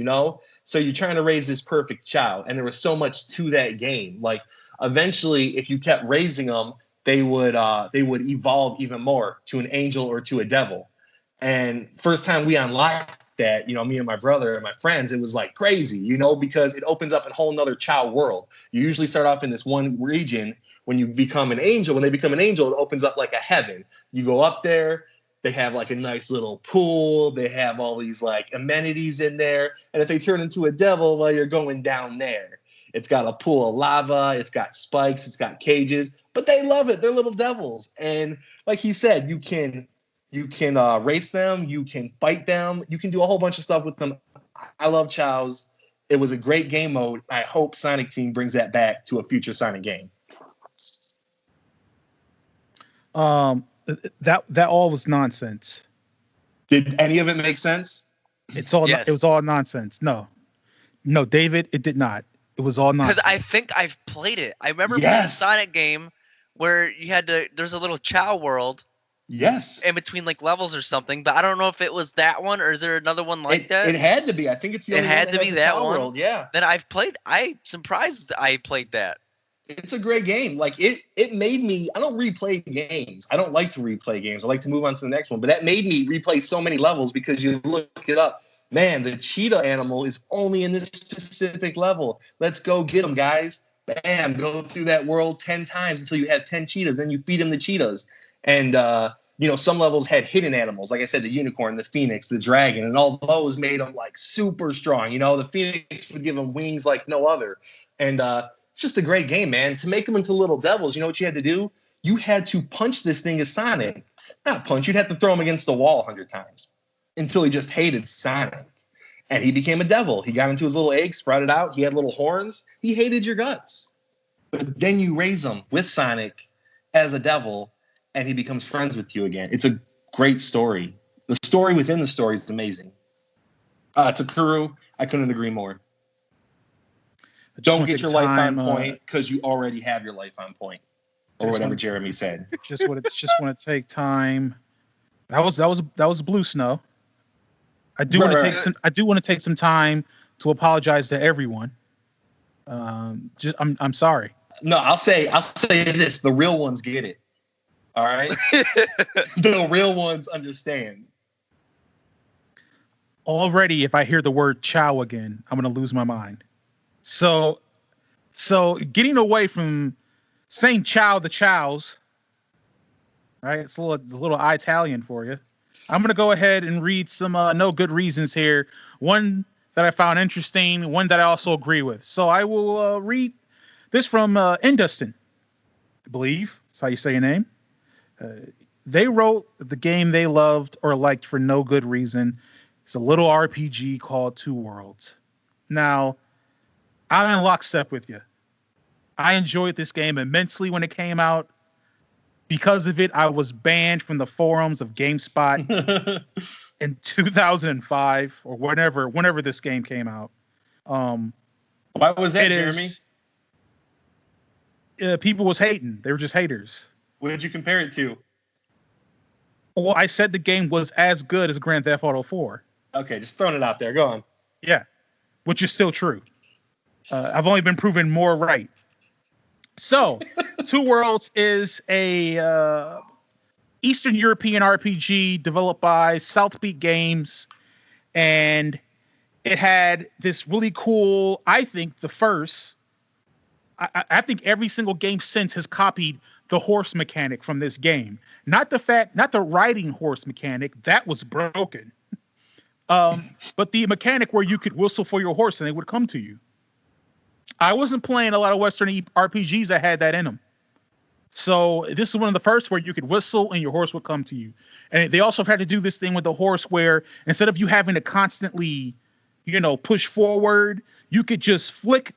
So you're trying to raise this perfect chow. And there was so much to that game. Like eventually, if you kept raising them, they would evolve even more to an angel or to a devil. And first time we unlocked that, me and my brother and my friends, it was like crazy, because it opens up a whole nother chow world. You usually start off in this one region. When you become an angel, when they become an angel, it opens up like a heaven. You go up there. They have like a nice little pool. They have all these like amenities in there. And if they turn into a devil, well, you're going down there. It's got a pool of lava. It's got spikes. It's got cages. But they love it. They're little devils. And like he said, you can race them. You can fight them. You can do a whole bunch of stuff with them. I love chows. It was a great game mode. I hope Sonic Team brings that back to a future Sonic game. That all was nonsense. Did any of it make sense? It was all nonsense. No, David, it did not. It was all nonsense. Because I think I've played it. I remember playing a Sonic game where there's a little chow world. Yes. In between like levels or something, but I don't know if it was that one or is there another one like that? It had to be. I think it's the only one had to be that one. World. Yeah. Then I'm surprised I played that. It's a great game. Like it made me. I don't replay games. I don't like to replay games. I like to move on to the next one. But that made me replay so many levels because you look it up. Man, the cheetah animal is only in this specific level. Let's go get them, guys. Bam, go through that world 10 times until you have 10 cheetahs. Then you feed them the cheetahs. And some levels had hidden animals. Like I said, the unicorn, the phoenix, the dragon, and all those made them like super strong. The phoenix would give them wings like no other. And it's just a great game, man. To make them into little devils, you know what you had to do? You had to punch this thing as Sonic. Not punch. You'd have to throw him against the wall 100 times until he just hated Sonic. And he became a devil. He got into his little egg, sprouted out. He had little horns. He hated your guts. But then you raise him with Sonic as a devil, and he becomes friends with you again. It's a great story. The story within the story is amazing. Takuru, I couldn't agree more. Don't get your life on point because you already have your life on point, or whatever Jeremy said. Just want to take time. That was Blue Snow. I do want to take some time to apologize to everyone. I'm sorry. No, I'll say this: the real ones get it. All right, the real ones understand. Already, if I hear the word "chow" again, I'm going to lose my mind. So getting away from saying "chow" the chows, right? It's a little Italian for you. I'm going to go ahead and read some no good reasons here. One that I found interesting, one that I also agree with. So I will read this from Industin, I believe that's how you say your name. They wrote the game they loved or liked for no good reason. It's a little RPG called Two Worlds. Now, I'm in lockstep with you. I enjoyed this game immensely when it came out. Because of it, I was banned from the forums of GameSpot in 2005 or whenever this game came out. Why was that, Jeremy? People was hating. They were just haters. What did you compare it to? Well, I said the game was as good as Grand Theft Auto 4. Okay, just throwing it out there. Go on. Yeah, which is still true. I've only been proven more right. So, Two Worlds is a Eastern European RPG developed by Southbeat Games, and it had this really cool, I think the first, I think every single game since has copied the horse mechanic from this game. Not the riding horse mechanic, that was broken. But the mechanic where you could whistle for your horse and they would come to you. I wasn't playing a lot of Western RPGs that had that in them. So this is one of the first where you could whistle and your horse would come to you. And they also had to do this thing with the horse where instead of you having to constantly, push forward, you could just flick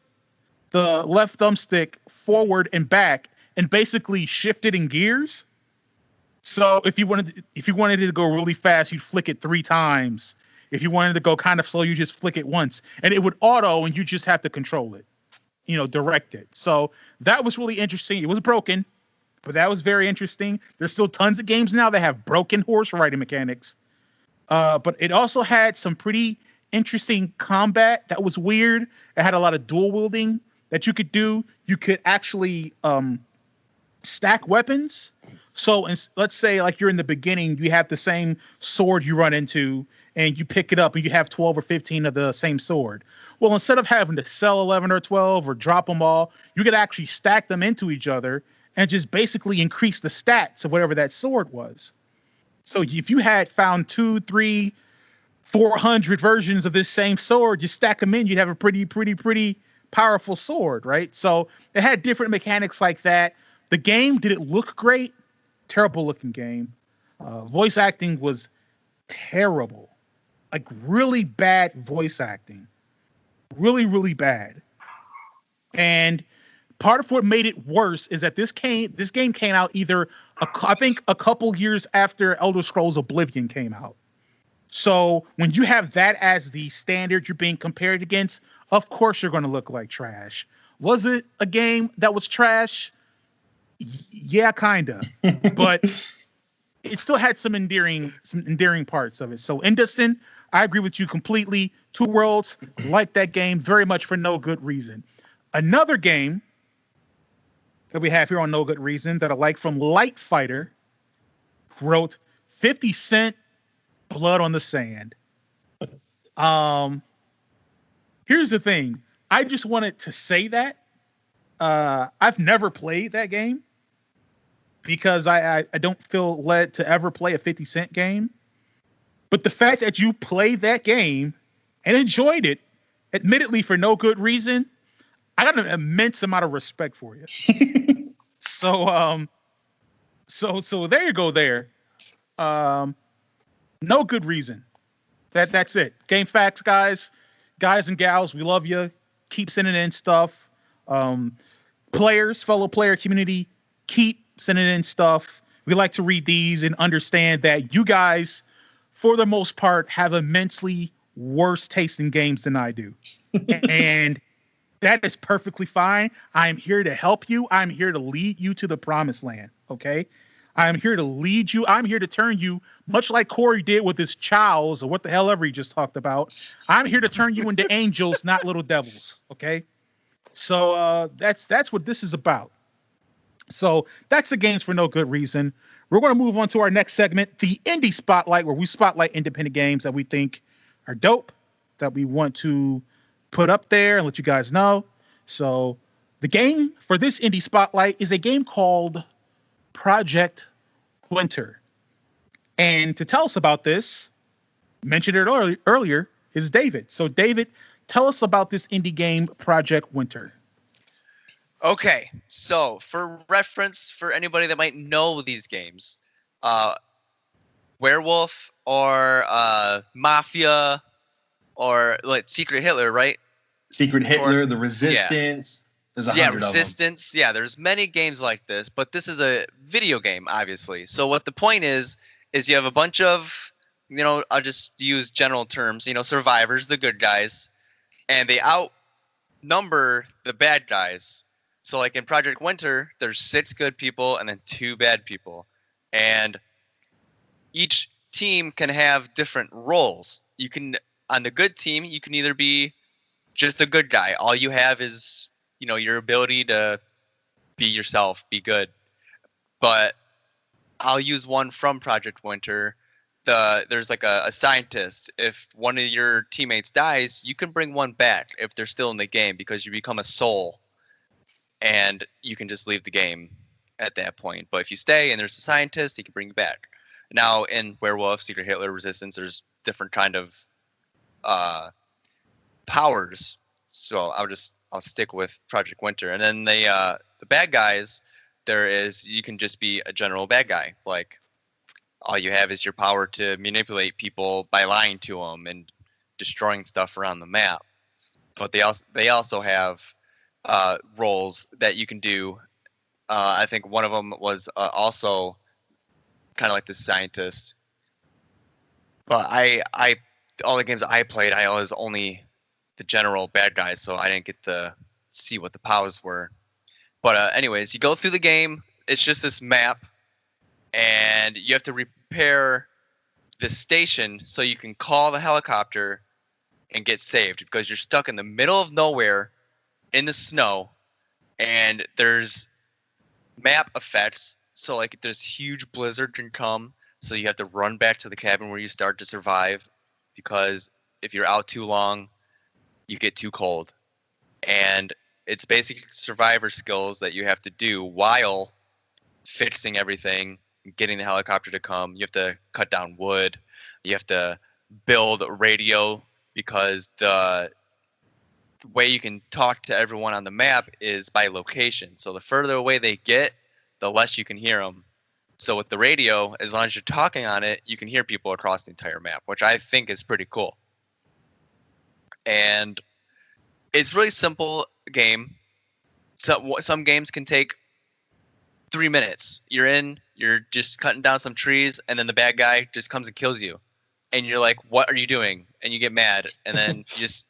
the left thumbstick forward and back and basically shift it in gears. So if you wanted it to go really fast, you'd flick it 3 times. If you wanted to go kind of slow, you just flick it once and it would auto and you just have to control it, direct it. So that was really interesting. It was broken, but that was very interesting. There's still tons of games now that have broken horse riding mechanics. But it also had some pretty interesting combat that was weird. It had a lot of dual wielding that you could do. You could actually stack weapons. So let's say like you're in the beginning, you have the same sword you run into and you pick it up and you have 12 or 15 of the same sword. Well, instead of having to sell 11 or 12 or drop them all, you could actually stack them into each other and just basically increase the stats of whatever that sword was. So if you had found 2, 3, 400 versions of this same sword, you stack them in, you'd have a pretty powerful sword, right? So it had different mechanics like that. The game, did it look great? Terrible looking game. Voice acting was terrible. Like really bad voice acting. Really, really bad. And part of what made it worse is that this game came out either, I think, a couple years after Elder Scrolls Oblivion came out. So when you have that as the standard you're being compared against, of course you're going to look like trash. Was it a game that was trash? Yeah, kinda. But it still had some endearing parts of it. So Industin, I agree with you completely. Two Worlds, like that game very much for no good reason. Another game that we have here on No Good Reason that I like from Light Fighter wrote 50 Cent Blood on the Sand. Here's the thing. I just wanted to say that. I've never played that game because I don't feel led to ever play a 50 Cent game. But the fact that you played that game and enjoyed it, admittedly for no good reason, I got an immense amount of respect for you. So there you go there. No good reason. That's it. Game facts, guys and gals, we love you. Keep sending in stuff. Fellow player community, keep sending in stuff. We like to read these and understand that you guys, for the most part, have immensely worse taste in games than I do. And that is perfectly fine. I'm here to help you. I'm here to lead you to the promised land. Okay. I'm here to lead you. I'm here to turn you, much like Cory did with his chows or what the hell ever he just talked about. I'm here to turn you into angels, not little devils. Okay. So that's what this is about. So that's the games for no good reason. We're going to move on to our next segment, the Indie Spotlight, where we spotlight independent games that we think are dope, that we want to put up there and let you guys know. So the game for this Indie Spotlight is a game called Project Winter. And to tell us about this, mentioned it earlier, is David. So David, tell us about this indie game, Project Winter. Okay, so for reference, for anybody that might know these games, Werewolf or Mafia or like Secret Hitler, right? Secret Hitler, The Resistance, There's 100 of them. Resistance. Yeah, there's many games like this, but this is a video game, obviously. So what the point is you have a bunch of, I'll just use general terms, survivors, the good guys, and they outnumber the bad guys. So like in Project Winter, there's 6 good people and then 2 bad people. And each team can have different roles. On the good team, you can either be just a good guy. All you have is your ability to be yourself, be good. But I'll use one from Project Winter. There's like a scientist. If one of your teammates dies, you can bring one back if they're still in the game because you become a soul, and you can just leave the game at that point. But if you stay and there's a scientist, he can bring you back. Now in Werewolf, Secret Hitler, Resistance, there's different kind of powers. So I'll stick with Project Winter. And then the bad guys, you can just be a general bad guy. Like all you have is your power to manipulate people by lying to them and destroying stuff around the map. But they also have roles that you can do. I think one of them was also kind of like the scientist. But I all the games I played, I was only the general bad guys, so I didn't get to see what the powers were. But anyways, you go through the game. It's just this map, and you have to repair the station so you can call the helicopter and get saved because you're stuck in the middle of nowhere in the snow, and there's map effects. So like there's huge blizzard can come, so you have to run back to the cabin where you start to survive because if you're out too long, you get too cold. And it's basically survivor skills that you have to do while fixing everything, getting the helicopter to come. You have to cut down wood. You have to build a radio because the way you can talk to everyone on the map is by location. So the further away they get, the less you can hear them. So with the radio, as long as you're talking on it, you can hear people across the entire map, which I think is pretty cool. And it's really simple game. So some games can take 3 minutes. You're just cutting down some trees, and then the bad guy just comes and kills you. And you're like, what are you doing? And you get mad, and then you just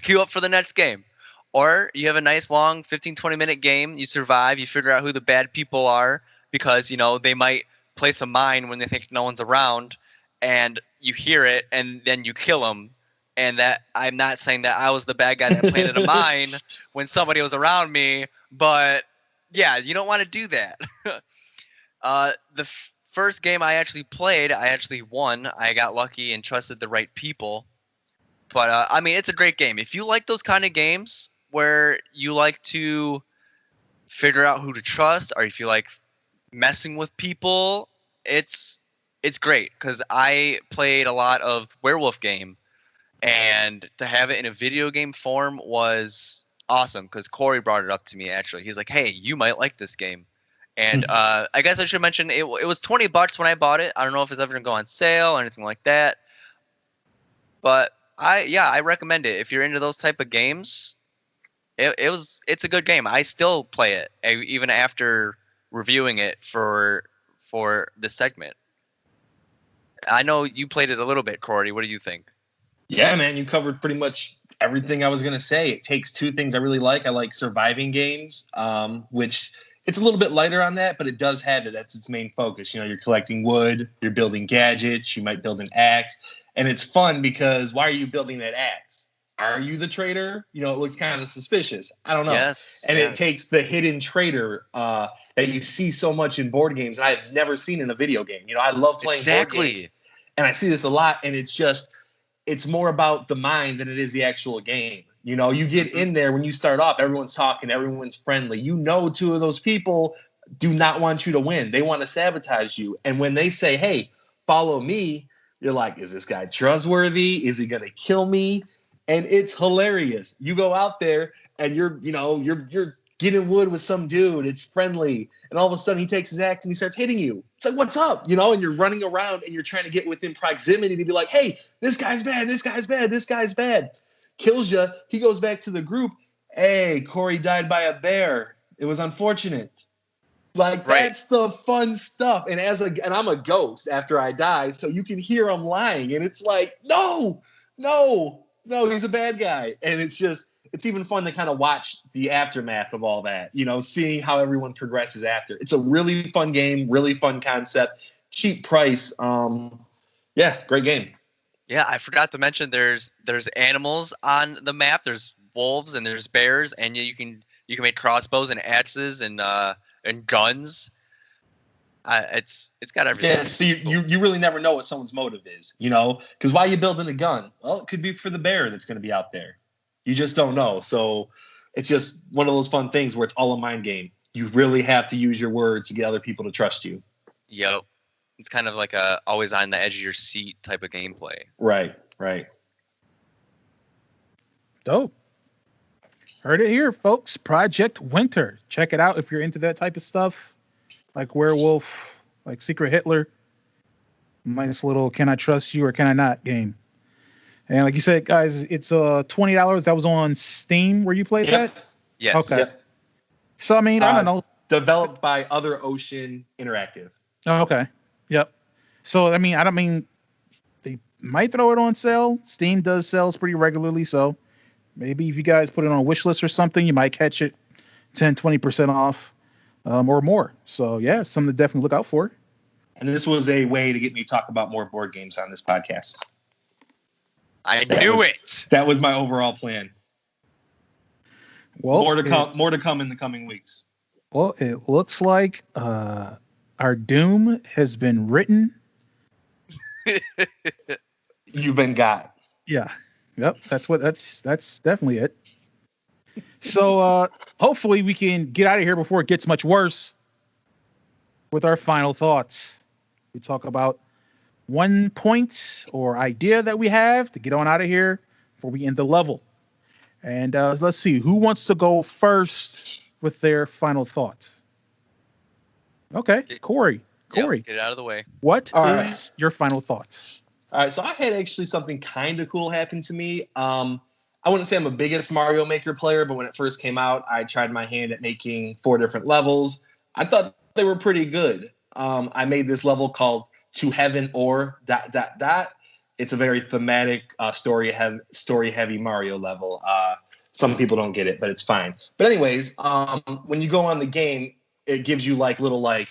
queue up for the next game. Or you have a nice long 15, 20-minute game. You survive. You figure out who the bad people are because, they might place a mine when they think no one's around, and you hear it, and then you kill them. And that I'm not saying that I was the bad guy that planted a mine when somebody was around me, but yeah, you don't want to do that. The first game I actually played, I actually won. I got lucky and trusted the right people. But it's a great game. If you like those kind of games where you like to figure out who to trust, or if you like messing with people, it's great because I played a lot of Werewolf game. And to have it in a video game form was awesome because Cory brought it up to me, actually. He's like, hey, you might like this game. And I guess I should mention it was $20 when I bought it. I don't know if it's ever going to go on sale or anything like that. But I recommend it. If you're into those type of games, it's a good game. I still play it even after reviewing it for this segment. I know you played it a little bit, Cory. What do you think? Yeah, man, you covered pretty much everything I was going to say. It takes 2 things I really like. I like surviving games, which it's a little bit lighter on that, but it does have it. That's its main focus. You're collecting wood, you're building gadgets, you might build an axe. And it's fun because why are you building that axe? Are you the traitor? It looks kind of suspicious. I don't know. Yes. It takes the hidden traitor that you see so much in board games. And I've never seen in a video game. I love playing board games. And I see this a lot, and it's more about the mind than it is the actual game. You get in there when you start off, everyone's talking, everyone's friendly. 2 of those people do not want you to win. They want to sabotage you. And when they say, hey, follow me, you're like, is this guy trustworthy? Is he going to kill me? And it's hilarious. You go out there and you're getting wood with some dude. It's friendly. And all of a sudden he takes his axe and he starts hitting you. It's like, what's up? And you're running around and you're trying to get within proximity to be like, hey, this guy's bad. This guy's bad. This guy's bad. Kills you. He goes back to the group hey, Cory died by a bear. It was unfortunate. Like, Right. that's the fun stuff. And I'm a ghost after I die, so you can hear him lying. And it's like, no, he's a bad guy. And it's even fun to kind of watch the aftermath of all that, seeing how everyone progresses after. It's a really fun game, really fun concept, cheap price. Yeah, great game. Yeah, I forgot to mention there's animals on the map. There's wolves and there's bears, and you can make crossbows and axes and guns. It's got everything. Yeah, so you really never know what someone's motive is, because why are you building a gun? Well, it could be for the bear that's going to be out there. You just don't know. So it's just one of those fun things where it's all a mind game. You really have to use your words to get other people to trust you. Yep. It's kind of like a always on the edge of your seat type of gameplay. Right. Dope. Heard it here, folks. Project Winter. Check it out if you're into that type of stuff, like Werewolf, like Secret Hitler. Nice little "Can I trust you or can I not" game. And like you said, guys, it's $20. That was on Steam where you played that. Yes. Okay. Yep. So I mean, I don't know. Developed by Other Ocean Interactive. Oh, okay. Yep. So I mean, they might throw it on sale. Steam does sales pretty regularly, so maybe if you guys put it on a wish list or something, you might catch it 10-20% off or more. So yeah, something to definitely look out for. And this was a way to get me to talk about more board games on this podcast. I knew it. That was my overall plan. Well, more to come in the coming weeks. Well, it looks like our doom has been written. You've been got. Yeah. Yep. That's definitely it. So hopefully we can get out of here before it gets much worse with our final thoughts. We talk about one point or idea that we have to get on out of here before we end the level. And let's see, who wants to go first with their final thought? Okay, Cory. Yep, get it out of the way. What is your final thought? All right, so I had actually something kind of cool happen to me. I wouldn't say I'm a biggest Mario Maker player, but when it first came out, I tried my hand at making 4 different levels. I thought they were pretty good. I made this level called To Heaven or ... It's a very thematic, story-heavy Mario level. Some people don't get it, but it's fine. But anyways, when you go on the game, it gives you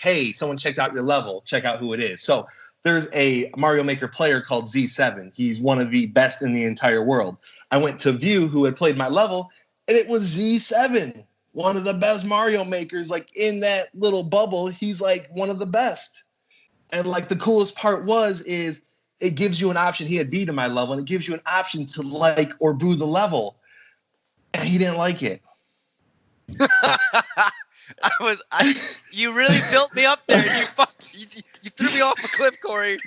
hey, someone checked out your level. Check out who it is. So there's a Mario Maker player called Z7. He's one of the best in the entire world. I went to view who had played my level, and it was Z7, one of the best Mario Makers. In that little bubble, he's one of the best. And the coolest part is it gives you an option. He had beaten my level, and it gives you an option to like or boo the level. And he didn't like it. You really built me up there. You threw me off a cliff, Cory.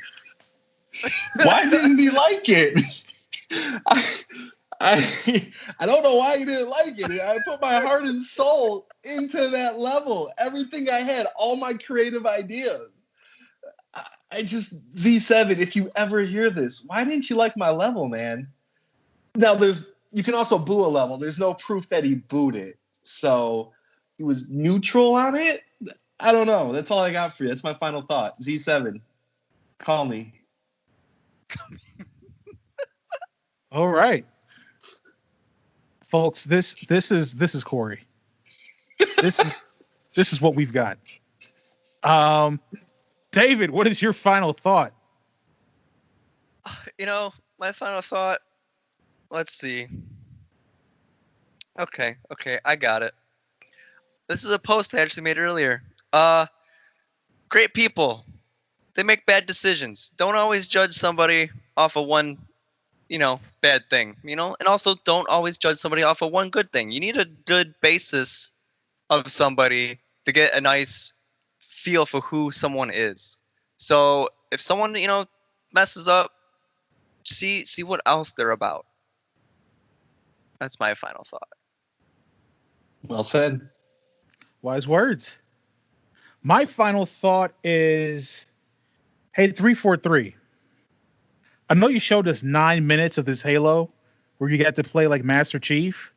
Why didn't he like it? I don't know why he didn't like it. I put my heart and soul into that level. Everything I had, all my creative ideas. Z7, if you ever hear this, why didn't you like my level, man? Now you can also boo a level. There's no proof that he booed it. So he was neutral on it. I don't know. That's all I got for you. That's my final thought. Z7, call me. All right, folks. This is Cory. This is what we've got. David, what is your final thought? My final thought. Let's see. Okay, I got it. This is a post I actually made earlier. Great people. They make bad decisions. Don't always judge somebody off of one, bad thing, and also don't always judge somebody off of one good thing. You need a good basis of somebody to get a nice feel for who someone is. So if someone, messes up, see what else they're about. That's my final thought. Well said. Wise words. My final thought is, hey, 343. I know you showed us 9 minutes of this Halo where you got to play like Master Chief,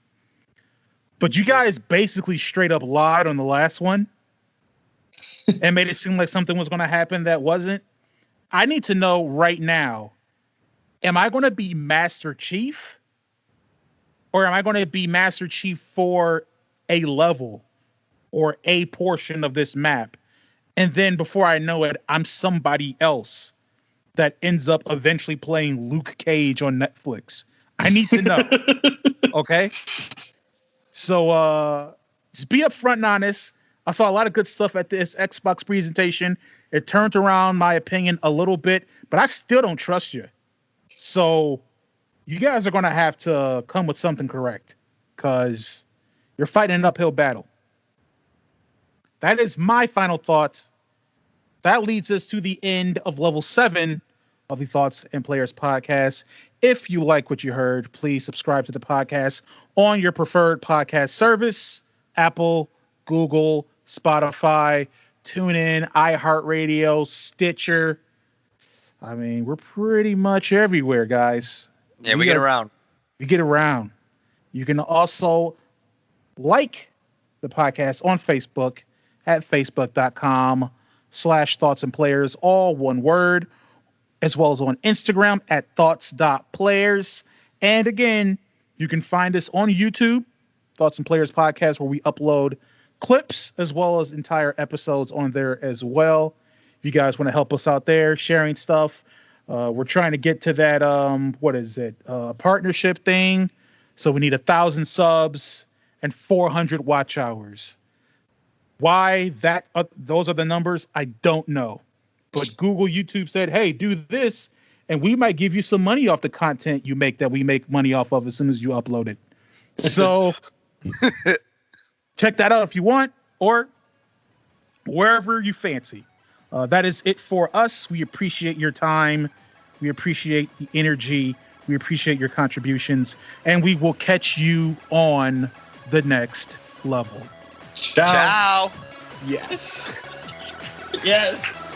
But you guys basically straight up lied on the last one and made it seem like something was going to happen that wasn't. I need to know right now, am I going to be Master Chief? Or am I going to be Master Chief for a level or a portion of this map? And then before I know it, I'm somebody else that ends up eventually playing Luke Cage on Netflix. I need to know. Okay? So just be upfront and honest. I saw a lot of good stuff at this Xbox presentation. It turned around my opinion a little bit, but I still don't trust you. So you guys are going to have to come with something correct because you're fighting an uphill battle. That is my final thought. That leads us to the end of level 7 of the Thoughts and Players podcast. If you like what you heard, please subscribe to the podcast on your preferred podcast service: Apple, Google, Spotify, TuneIn, iHeartRadio, Stitcher. I mean, we're pretty much everywhere, guys. Yeah, we get around. We get around. You can also like the podcast on Facebook at facebook.com/thoughtsandplayers, all one word, as well as on Instagram at thoughts.players. And again, you can find us on YouTube, Thoughts and Players Podcast, where we upload clips as well as entire episodes on there as well. If you guys want to help us out there, sharing stuff, we're trying to get to that, partnership thing. So we need 1,000 subs and 400 watch hours. Why that? Those are the numbers. I don't know. But Google, YouTube said, hey, do this, and we might give you some money off the content you make that we make money off of as soon as you upload it. So check that out if you want, or wherever you fancy. That is it for us. We appreciate your time. We appreciate the energy. We appreciate your contributions. And we will catch you on the next level. Ciao. Yes. Yes.